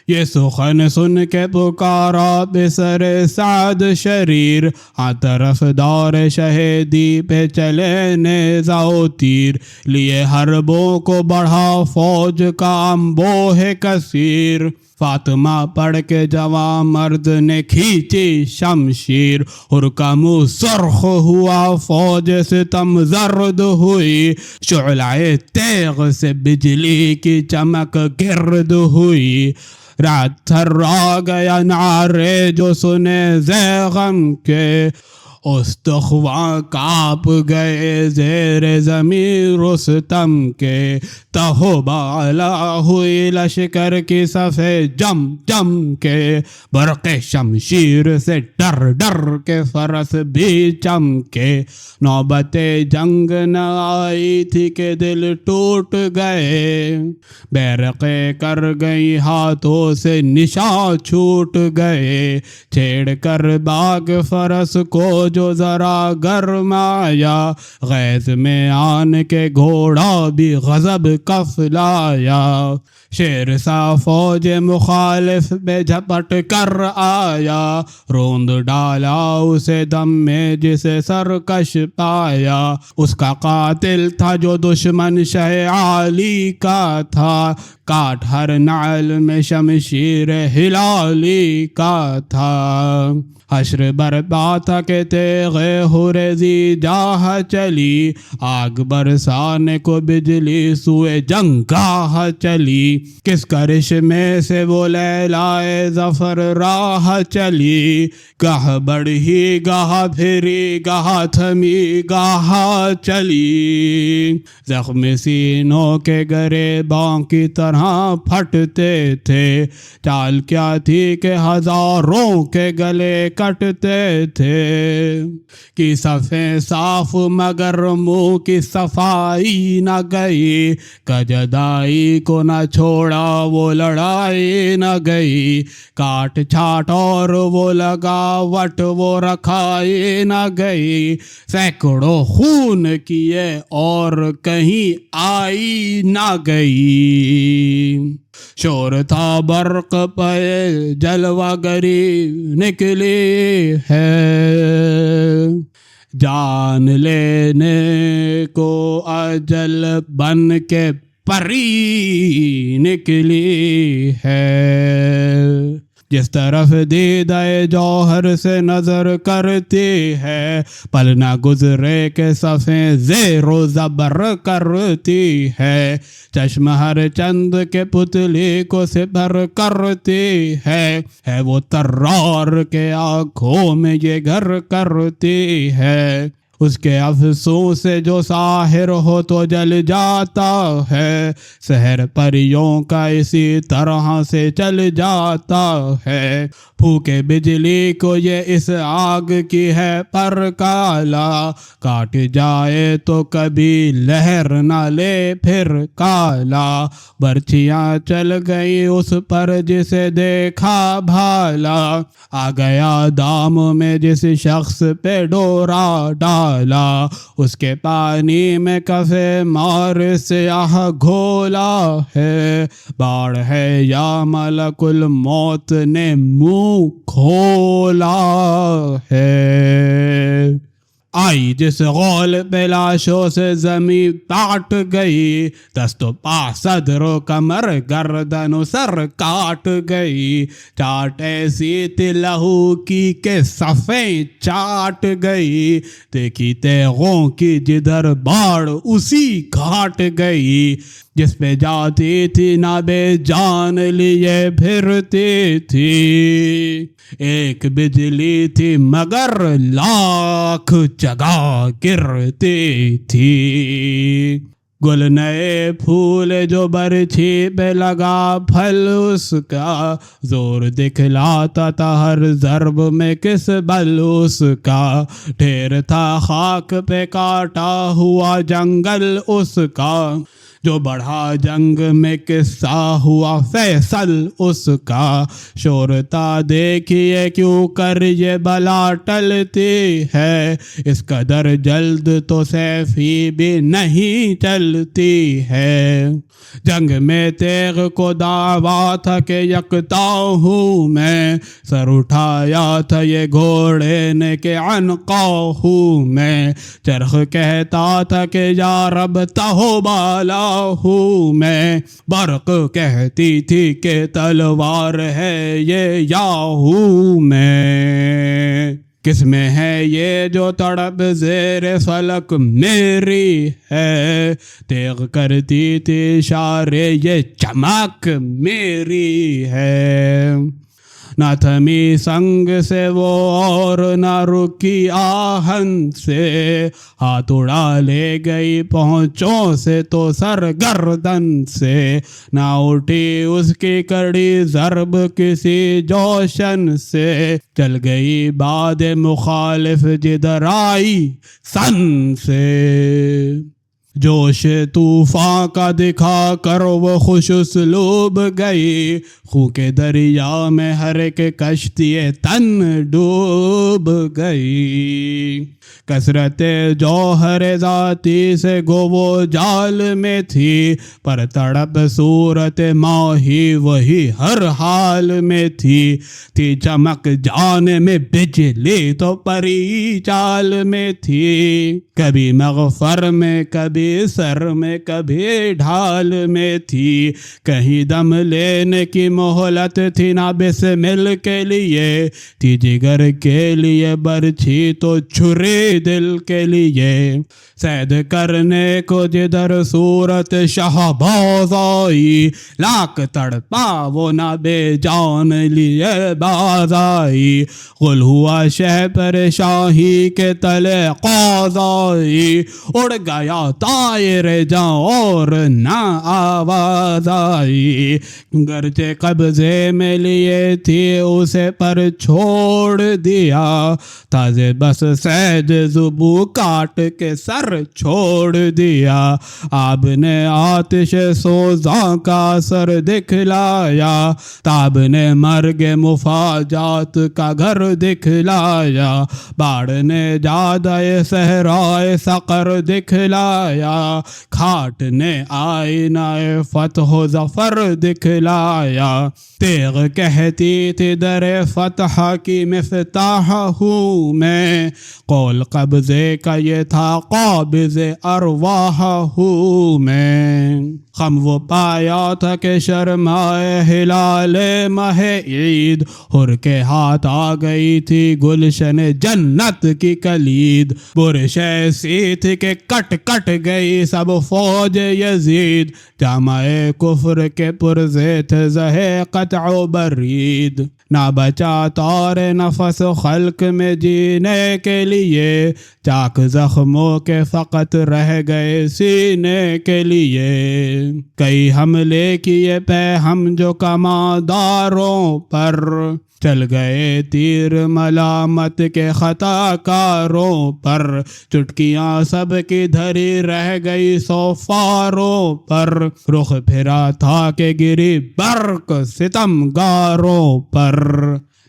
یہ سخن سن کے پکارا بسر سعد شریر، ہاں طرف دور شہیدی پہ چلے نیزہ و تیر، لیے حربوں کو بڑھا فوج کا انبوہ کثیر، فاطمہ پڑھ کے جوان مرد نے کھینچی شمشیر، حرکم سرخ ہوا فوج ستم زرد ہوئی، شعلہ تیغ سے بجلی کی چمک گرد ہوئی، رات تھرا گیا نعرے جو سنے زیغم کے، استخواں کانپ گئے زیر زمین رستم کے، تہو بالا ہوئی لشکر کی صفیں جم جم کے، برق شمشیر سے ڈر ڈر کے فرس بھی چمکے، نوبت جنگ نہ آئی تھی کہ دل ٹوٹ گئے، بیرقیں کر گئی ہاتھوں سے نشاں چھوٹ گئے، چھیڑ کر باغ فرس کو جو ذرا گرمایا، غیظ میں آن کے گھوڑا بھی غضب کف لایا، شیر سا فوج مخالف میں جھپٹ کر آیا، روند ڈالا اسے دم میں جسے سرکش پایا، اس کا قاتل تھا جو دشمن شہ عالی کا تھا، کاٹ ہر نعل میں شمشیر ہلالی کا تھا، حشر برپا تھا کہ تیغ ہریزی جاہ چلی، آگ برسانے کو بجلی سوئے جنگاہ چلی، کس کرشمے سے وہ لیلائے ظفر راہ چلی، گاہ بڑھی گاہ پھری گاہ تھمی گاہ چلی، زخم سینوں کے گریباں کی طرح پھٹتے تھے، چال کیا تھی کہ ہزاروں کے گلے کٹتے تھے، کی صفیں صاف مگر منہ کی صفائی نہ گئی، کجدائی کو نہ چھوڑا وہ لڑائی نہ گئی، کاٹ چھاٹ اور وہ لگاوٹ وہ رکھائی نہ گئی، سینکڑوں خون کیے اور کہیں آئی نہ گئی، شور تھا برق پہ جلوہ گری نکلی ہے، جان لینے کو اجل بن کے پری نکلی ہے، جس طرف دیدہ جوہر سے نظر کرتی ہے، پل نہ گزرے کہ صفیں زیر و زبر کرتی ہے، چشم ہر چند کے پتلی کو سپر کرتی ہے وہ طرار کے آنکھوں میں یہ گھر کرتی ہے، اس کے افسوس سے جو ساحر ہو تو جل جاتا ہے، سحر پریوں کا اسی طرح سے چل جاتا ہے، پھونکے بجلی کو یہ اس آگ کی ہے پر کالا، کاٹ جائے تو کبھی لہر نہ لے پھر کالا، برچیاں چل گئی اس پر جسے دیکھا بھالا، آ گیا دام میں جس شخص پہ ڈورا ڈالا، اس کے پانی میں کفے مار سیاہ گھولا ہے، باڑ ہے یا ملک الموت نے منہ کھولا ہے، آئی جس غول پہ لاشوں سے زمیں کاٹ گئی، دست و پا صدر و کمر گردن و سر کاٹ گئی، چاٹ ایسی تھی لہو کی کہ صفیں چاٹ گئی، دیکھی تیغوں کی جدھر باڑ اسی گھاٹ گئی، جس پہ جاتی تھی نہ بے جان لیے پھرتی تھی، ایک بجلی تھی مگر لاکھ جگہ گرتی تھی، گل نئے پھول جو برچھی پہ لگا پھل اس کا، زور دکھلاتا تھا ہر ضرب میں کس بل اس کا، ڈھیر تھا خاک پہ کاٹا ہوا جنگل اس کا، جو بڑھا جنگ میں قصہ ہوا فیصل اس کا، شورتا دیکھیے کیوں کر یہ بلا ٹلتی ہے، اس قدر جلد تو سیفی بھی نہیں چلتی ہے، جنگ میں تیغ کو دعویٰ تھا کہ یکتا ہوں میں، سر اٹھایا تھا یہ گھوڑے نے کہ عنقا ہوں میں، چرخ کہتا تھا کہ یا رب تہو بالا ہوں میں، برق کہتی تھی کہ تلوار ہے یہ یا ہوں میں، کس میں ہے یہ جو تڑپ زیر فلک میری ہے، تیغ کرتی تھی اشارے یہ چمک میری ہے، نہ تھمی سنگ سے وہ اور نہ رکی آہن سے، ہاتھ اڑا لے گئی پہنچوں سے تو سر گردن سے، نہ اٹھی اس کی کڑی ضرب کسی جوشن سے، چل گئی باد مخالف جدھر آئی سن سے، جوش طوفان کا دکھا کر وہ خوش اسلوب گئی، خوں کے دریا میں ہر ایک کشتی تن ڈوب گئی، کثرت جوہر ذاتی سے گو وہ جال میں تھی، پر تڑپ صورت ماہی وہی ہر حال میں تھی چمک جان میں بجلی تو پری چال میں تھی، کبھی مغفر میں کبھی سر میں کبھی ڈھال میں تھی، کہیں دم لینے کی مہلت تھی نہ بسمل کے لیے، تھی جگر کے لیے برچھی تو چھری دل کے لیے، سید کرنے کو جدھر صورت شہباز آئی، لاکھ تڑپا وہ نہ بے جان لیے باز آئی، غل ہوا شہ پر شاہی کے تلے قاز آئی، اڑ گیا طائر جاں اور نہ آواز آئی، گرچہ قبضے میں لیے تھی اسے پر چھوڑ دیا، تازے بس سید زبو کاٹ کے سر چھوڑ دیا، آب نے آتش سوزاں کا سر دکھلایا، تاب نے مرگ مفاجات کا گھر دکھلایا، باڑ نے جادہ صحرائے سقر دکھلایا، کھاٹ نے آئینہ فتح و ظفر دکھلایا، تیغ کہتی تھی در فتح کی مفتاح ہوں میں، قول قبضے کا یہ تھا قابض ارواح ہوں میں، غم وہ پایا تھا کہ شرمائے ہلال ماہ عید، حر کے ہاتھ آ گئی تھی گلشن جنت کی کلید، برش ایسی تھی کہ کٹ کٹ گئی سب فوج یزید، جامع کفر کے پرزے تھے زہے قطع و برید، نہ بچا طور نفس خلق میں جینے کے لیے، چاک زخموں کے فقط رہ گئے سینے کے لیے، کئی حملے کیے پہ ہم جو کمانداروں پر، چل گئے تیر ملامت کے خطا کاروں پر، چٹکیاں سب کی دھری رہ گئی سوفاروں پر، رخ پھرا تھا کہ گری برق ستم گاروں پر،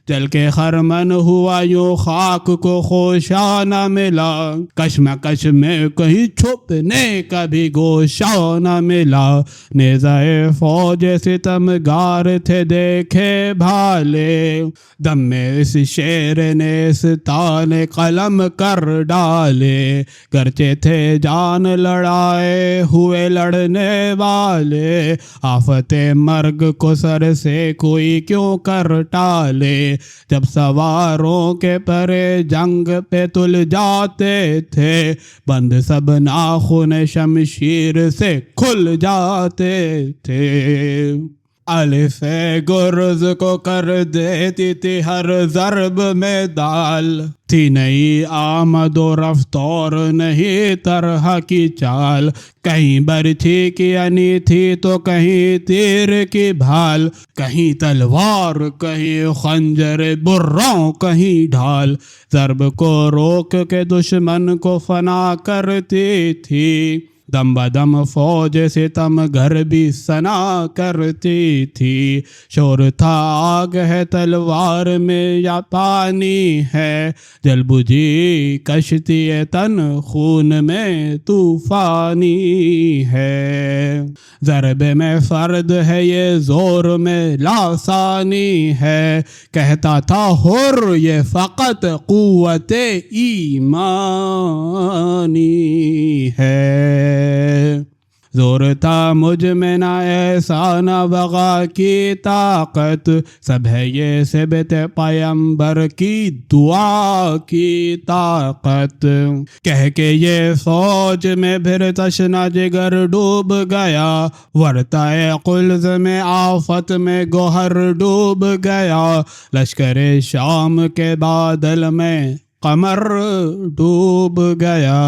جل کے خرمن ہوا یوں خاک کو خوشا نہ ملا، کشمکش میں کہیں چھپنے کا بھی گوشا نہ ملا، نیزۂ فوج ستم گار تھے دیکھے بھالے، دم میں اس شیر نے اس تان قلم کر ڈالے، گرچہ تھے جان لڑائے ہوئے لڑنے والے، آفت مرگ کو سر سے کوئی کیوں کر ٹالے، جب سواروں کے پرے جنگ پہ تل جاتے تھے، بند سب ناخن شمشیر سے کھل جاتے تھے، الف گرز کو کر دیتی تھی ہر ضرب میں دال، تھی نئی آمد و رفت اور نہیں طرح کی چال، کہیں برچھی کی انی تھی تو کہیں تیر کی بھال، کہیں تلوار کہیں خنجر بروں کہیں ڈھال، ضرب کو روک کے دشمن کو فنا کرتی تھی، دم بدم فوج ستم گھر بھی سنا کرتی تھی، شور تھا آگ ہے تلوار میں یا پانی ہے، جل بجھی کشتی تن خون میں طوفانی ہے، ضرب میں فرد ہے یہ زور میں لاسانی ہے، کہتا تھا حر یہ فقط قوت ایمانی ہے، زور تھا مجھ میں نہ ایسا نہ بغا کی طاقت، سب ہے یہ سبت پیمبر کی دعا کی طاقت، کہہ کے یہ فوج میں پھر تشنا جگر ڈوب گیا، ورتائے قلز میں آفت میں گوہر ڈوب گیا، لشکر شام کے بادل میں قمر ڈوب گیا،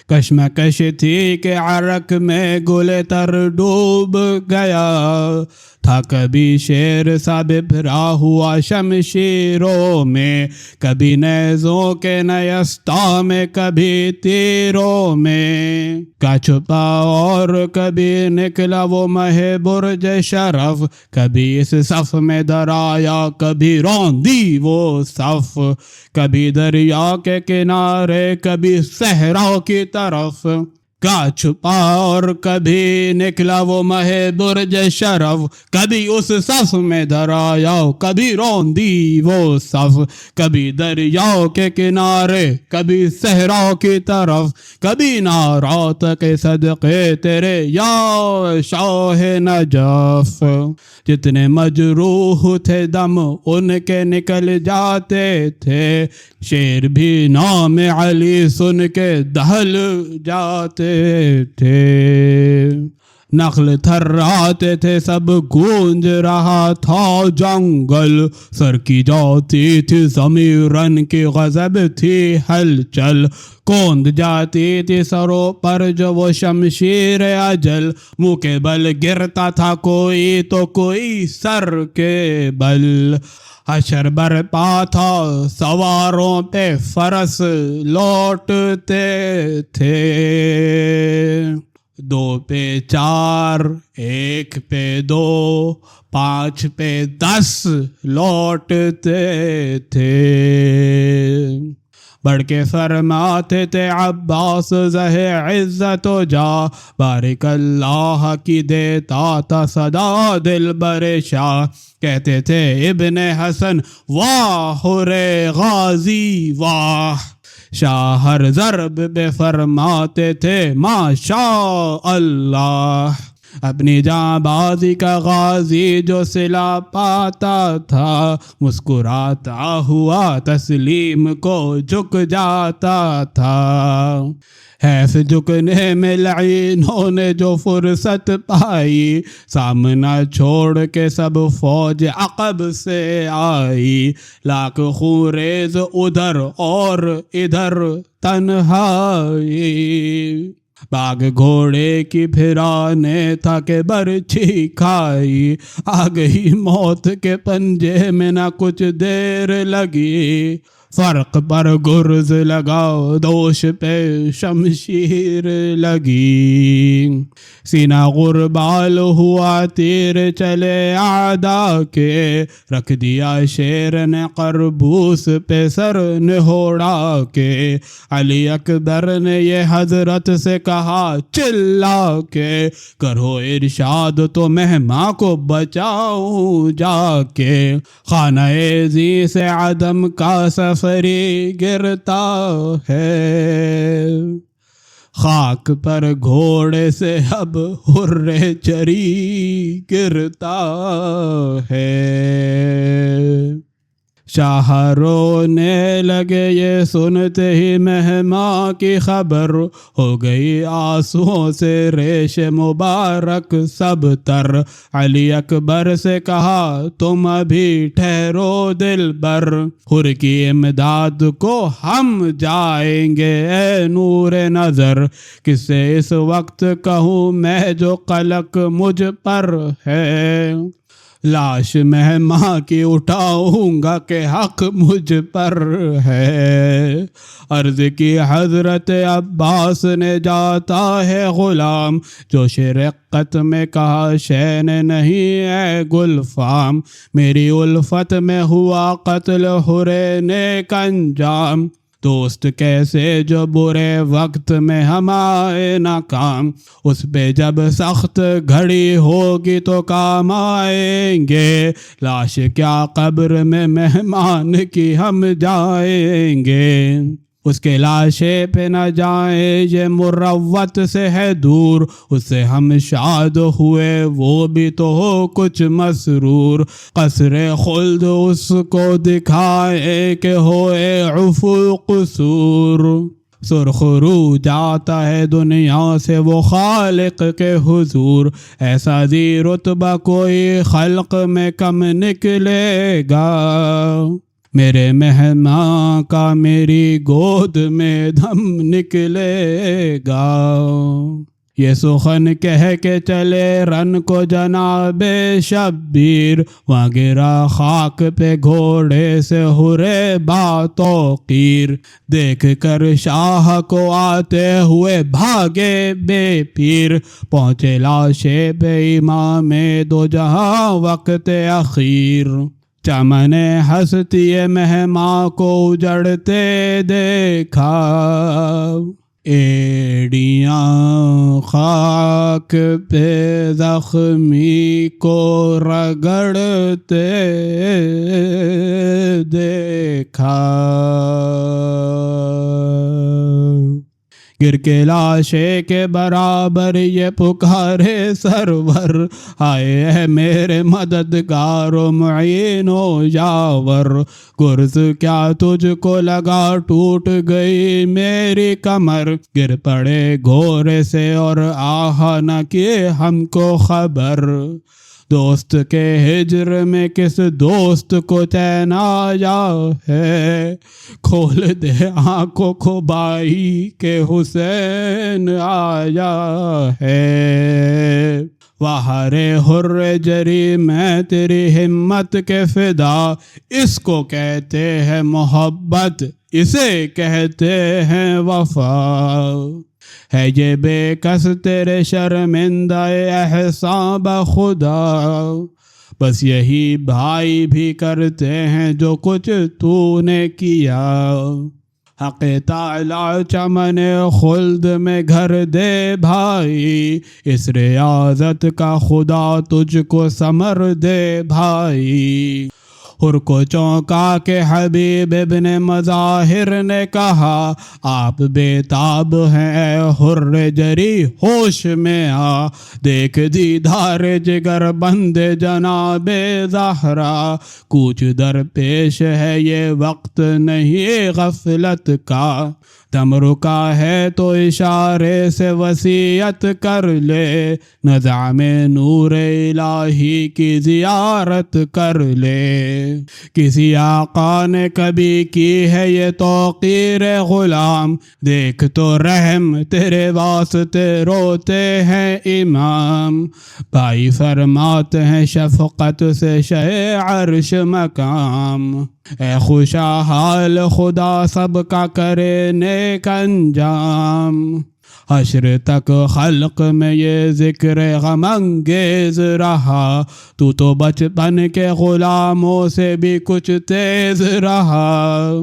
کشمکش تھی کہ عرق میں گل تر ڈوب گیا، تھا کبھی شیر سا بپھرا ہوا شمشیروں میں، کبھی نیزوں کے نیستا میں کبھی تیروں میں، کا چھپا اور کبھی نکلا وہ مہ برج شرف، کبھی اس صف میں درایا کبھی روندی وہ صف، کبھی دریا کے کنارے کبھی صحرا کی طرف، کا چھپا اور کبھی نکلا وہ مہ برج شرف، کبھی اس صف میں درایا کبھی روندی وہ صف، کبھی دریاؤ کے کنارے کبھی صحرا کی طرف، کبھی نارات کے صدقے تیرے یا شاہ نجف، جتنے مجروح تھے دم ان کے نکل جاتے تھے، شیر بھی نام علی سن کے دہل جاتے تھے، نخل تھراتے تھے سب گونج رہا تھا جنگل، سر کی جاتی تھی ضمیرن کی غضب تھی ہلچل، کوند جاتی تھی سروں پر جو وہ شمشیر اجل، منہ کے بل گرتا تھا کوئی تو کوئی سر کے بل، حشر برپا تھا سواروں پہ فرس لوٹتے تھے، 2 پہ 4 1 پہ 2 5 پہ 10 لوٹتے تھے، بڑھ کے فرماتے تھے عباس زہ عزت و جا، بارک اللہ کی دیتا تھا صدا دل بر شاہ، کہتے تھے ابن حسن واہ رے غازی واہ، شاہ ہر ضرب پہ فرماتے تھے ماشاء اللہ. اپنی جاں بازی کا غازی جو صلہ پاتا تھا مسکراتا ہوا تسلیم کو جھک جاتا تھا. حیف جھکنے میں لعینوں نے جو فرصت پائی سامنا چھوڑ کے سب فوج عقب سے آئی. لاکھ خونریز ادھر اور ادھر تنہائی. باغ گھوڑے کی پھرانے تھا کہ برچھی کھائی. آ گئی موت کے پنجے میں نہ کچھ دیر لگی. فرق پر گرز لگاؤ دوش پہ شمشیر لگی. سینہ غربال ہوا تیر چلے اعداء کے. رکھ دیا شیر نے قربوس پہ سر نہوڑا کے. علی اکبر نے یہ حضرت سے کہا چلا کے کرو ارشاد تو مہماں کو بچاؤں جا کے. خانہ زی سے عدم کا سفری گرتا ہے. خاک پر گھوڑے سے اب حرے چری گرتا ہے. شاہ رونے لگے یہ سنتے ہی مہماں کی خبر. ہو گئی آنسوؤں سے ریش مبارک سب تر. علی اکبر سے کہا تم ابھی ٹھہرو دل بر. حر کی امداد کو ہم جائیں گے اے نور نظر. کس سے اس وقت کہوں میں جو قلق مجھ پر ہے. لاش مہماں کی اٹھاؤں گا کہ حق مجھ پر ہے. عرض کی حضرت عباس نے جاتا ہے غلام. جو شرقت میں کہا شین نہیں اے گلفام. میری الفت میں ہوا قتل حرے نیک انجام. دوست کیسے جو برے وقت میں ہم آئے ناکام. اس پہ جب سخت گھڑی ہوگی تو کام آئیں گے. لاش کیا قبر میں مہمان کی ہم جائیں گے. اس کے لاشے پہ نہ جائیں یہ مروت سے ہے دور. اس سے ہم شاد ہوئے وہ بھی تو ہو کچھ مسرور. قصر خلد اس کو دکھائے کہ ہوئے عفو قصور. سرخ رو جاتا ہے دنیا سے وہ خالق کے حضور. ایسا ذی رتبہ کوئی خلق میں کم نکلے گا. میرے مہماں کا میری گود میں دم نکلے گا. یہ سخن کہہ کے چلے رن کو جناب شبیر. وہاں گرا خاک پہ گھوڑے سے حرے باتوقیر. دیکھ کر شاہ کو آتے ہوئے بھاگے بے پیر. پہنچے لاشے پہ امام دو جہاں وقت اخیر. چمن ہستی مہماں کو اجڑتے دیکھا. ایڑیاں خاک پہ زخمی کو رگڑتے دیکھا. گر کے لاشے کے برابر یہ پکارے سرور. آئے ہے میرے مددگار و معین و یاور. گرز کیا تجھ کو لگا ٹوٹ گئی میری کمر. گر پڑے گھوڑے سے اور آہ نہ کیے ہم کو خبر. دوست کے ہجر میں کس دوست کو چین آیا ہے. کھول دے آنکھوں کو بائی کہ حسین آیا ہے. وہارے حر جری میں تیری ہمت کے فدا. اس کو کہتے ہیں محبت اسے کہتے ہیں وفا. ہے یہ بے کس تیرے شرمندہ احسان بخدا. بس یہی بھائی بھی کرتے ہیں جو کچھ تو نے کیا. حق تعالی چمن خلد میں گھر دے بھائی. اس ریاضت کا خدا تجھ کو ثمر دے بھائی. حر کو چونکا کہ حبیب ابن مظاہر نے کہا آپ بے تاب ہیں اے حر جری ہوش میں آ، دیکھ دیدار جگر بند جناب زہرا، کوچ در پیش ہے یہ وقت نہیں غفلت کا، دم رکا ہے تو اشارے سے وصیت کر لے، نظام نور الہی کی زیارت کر لے، کسی آقا نے کبھی کی ہے یہ توقیر غلام، دیکھ تو رحم تیرے واسطے روتے ہیں امام، بھائی فرماتے ہیں شفقت سے شہ عرش مقام، اے خوشا حال خدا سب کا کرے نیک انجام، حشر تک خلق میں یہ ذکر غم انگیز رہا، تو بچپن کے غلاموں سے بھی کچھ تیز رہا،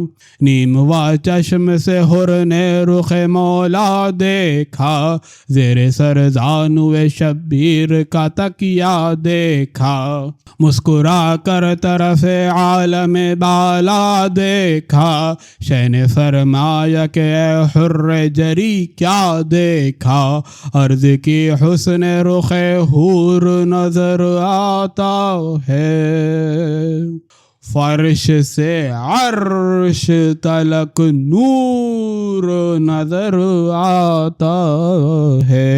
نیم و چشم سے حر نے رخ مولا دیکھا، زیر سر زانوِ شبیر کا تکیہ دیکھا، مسکرا کر طرف عالم بالا دیکھا، شہ نے فرمایا کہ اے حر جری کیا دیکھا، عرض کی حسن رخ حور نظر آتا ہے، فرش سے عرش تلک نور نظر آتا ہے،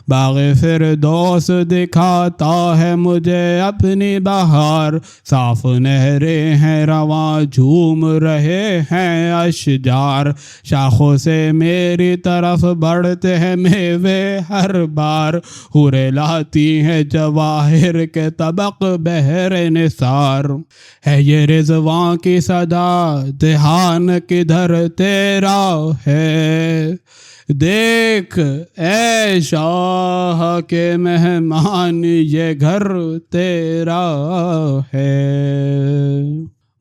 باغ فردوس دکھاتا ہے مجھے اپنی بہار، صاف نہریں ہیں رواں جھوم رہے ہیں اشجار، شاخوں سے میری طرف بڑھتے ہیں میوے ہر بار، حوریں لاتی ہیں جواہر کے طبق بہر نثار، ہے یہ رضواں کی صدا دھیان کدھر تیرا ہے، دیکھ اے شاہ کے مہمان یہ گھر تیرا ہے،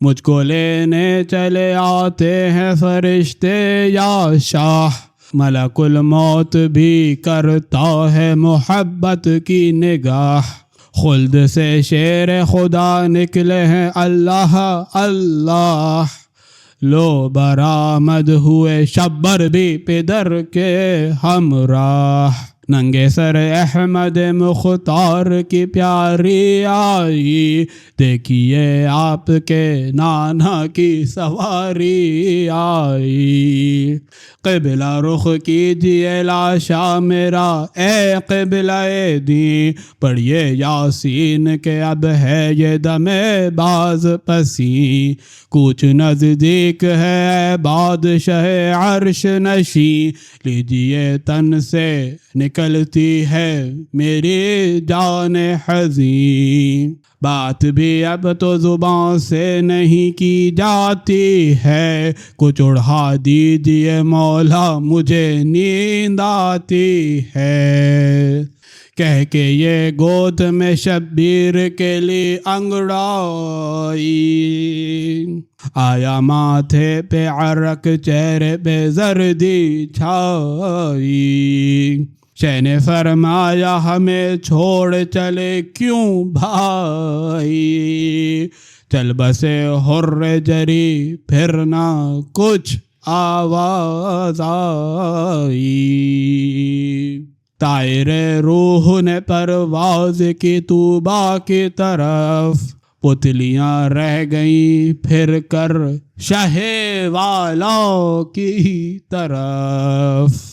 مجھ کو لینے چلے آتے ہیں فرشتے یا شاہ، ملک الموت بھی کرتا ہے محبت کی نگاہ، خلد سے شیر خدا نکلے ہیں اللہ اللہ، لو برآمد ہوئے شبر بھی پدر کے ہمراہ، ننگے سر احمد مختار کی پیاری آئی، دیکھیے آپ کے نانا کی سواری آئی، قبلہ رخ کیجئے لاشا میرا اے قبلہ دین، پڑھیے یاسین کہ اب ہے یہ دم باز پسی، کچھ نزدیک ہے بادشاہ عرش نشیں، لیجئے تن سے نکلتی ہے میری جان حزین، بات بھی اب تو زبان سے نہیں کی جاتی ہے، کچھ اڑھا دیجئے مولا مجھے نیند آتی ہے، کہہ کے یہ گود میں شبیر کے لیے انگڑائی، آیا ماتھے پہ عرق چہرے پہ زردی چھائی، شہ نے فرمایا ہمیں چھوڑ چلے کیوں بھائی، چل بسے حر جری پھر نہ کچھ آواز آئی، طائر روح نے پرواز کی طوبیٰ کی طرف، پتلیاں رہ گئیں پھر کر شہ والا کی طرف،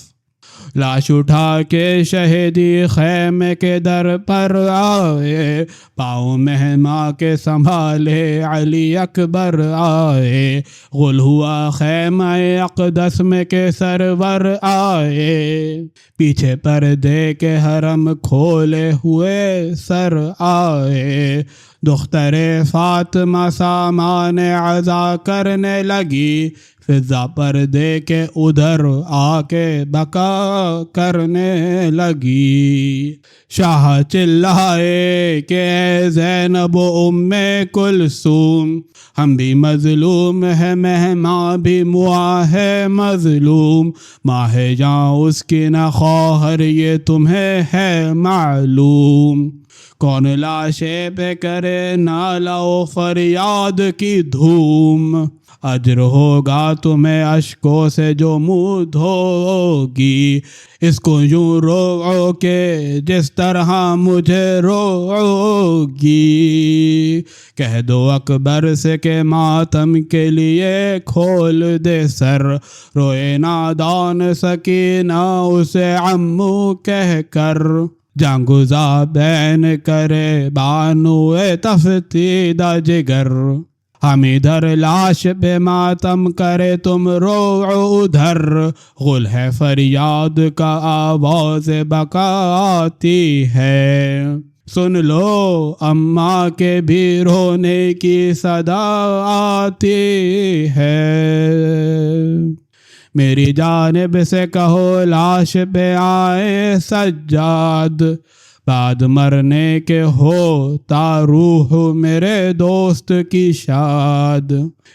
لاش اٹھا کے شہیدی خیمے کے در پر آئے، پاؤں مہما کے سنبھالے علی اکبر آئے، غل ہوا خیمہ اقدس میں کے سرور آئے، پیچھے پردے کے حرم کھولے ہوئے سر آئے، دختر فاطمہ سامان عزا کرنے لگی، فضا پردے کے ادھر آ کے بقا کرنے لگی، شاہ چلائے کہ اے زینب ام کلثوم، ہم بھی مظلوم ہے مہماں بھی مواں ہے مظلوم، ماہ جاں اس کی نہ خواہر یہ تمہیں ہے معلوم، کون لاشے پہ کرے نالا و فریاد کی دھوم، اجر ہوگا تمہیں اشکوں سے جو منہ دھوگی، اس کو یوں رو کہ جس طرح مجھے روگی، کہہ دو اکبر سے کہ ماتم کے لیے کھول دے سر، روئے نادان سکینہ اسے عمو کہہ کر، جانگزا بین کرے بانو تفتیدہ جگر، ہم ادھر لاش پہ ماتم کرے تم رو ادھر، غل ہے فریاد کا آواز بقا آتی ہے، سن لو اماں کے بھی رونے کی صدا آتی ہے، میری جانب سے کہو لاش پہ آئے سجاد، بعد مرنے کے ہوتا روح میرے دوست کی شاد،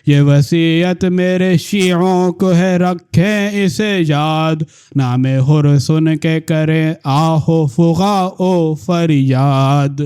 یہ وصیت میرے شیعوں کو ہے رکھیں اسے یاد، نام حر سن کے کریں آہو فغا او فریاد،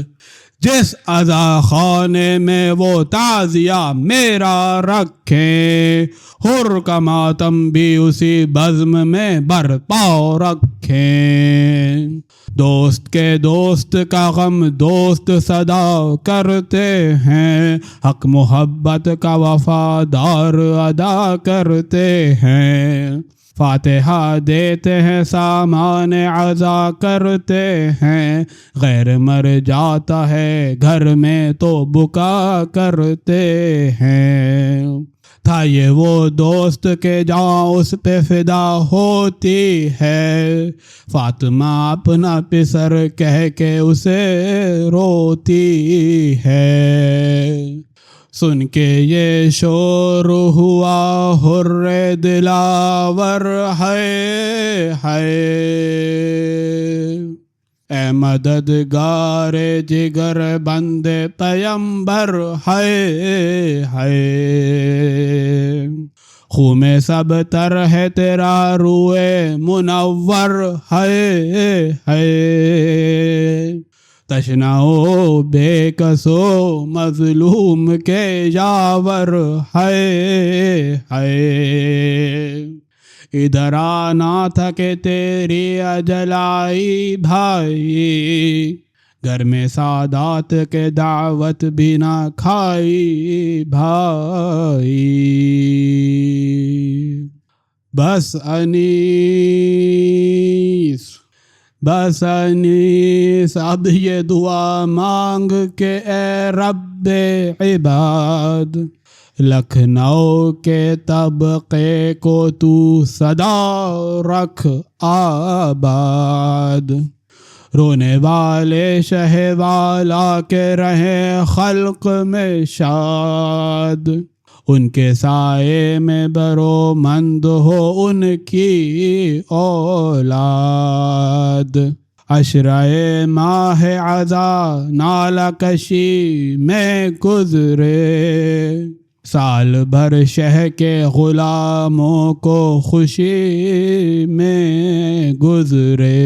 جس عزا خانے میں وہ تعزیہ میرا رکھیں، حر کا ماتم بھی اسی بزم میں برپا رکھیں، دوست کے دوست کا غم دوست صدا کرتے ہیں، حق محبت کا وفادار ادا کرتے ہیں، فاتحہ دیتے ہیں سامان عزا کرتے ہیں، غیر مر جاتا ہے گھر میں تو بکا کرتے ہیں، تھا یہ وہ دوست کے جاں اس پہ فدا ہوتی ہے، فاطمہ اپنا پسر کہہ کے اسے روتی ہے، سن کے یہ شور ہوا حر دلاور ہے، اے مددگار جگر بند پیمبر ہے، خوں میں سب تر ہے تیرا روئے منور ہے، تشناؤ بے کسو مظلوم کے یاور ہے، ادھر آنا تھا کہ تیری اجل آئی بھائی، گھر میں سادات کے دعوت بھی نہ کھائی بھائی، بس انیس اب یہ دعا مانگ کے اے رب عباد، لکھنؤ کے طبقے کو تو صدا رکھ آباد، رونے والے شہ والا کے رہیں خلق میں شاد، ان کے سائے میں برو مند ہو ان کی اولاد، عشرۂ ماہ عزا نالہ کشی میں گزرے، سال بھر شہ کے غلاموں کو خوشی میں گزرے،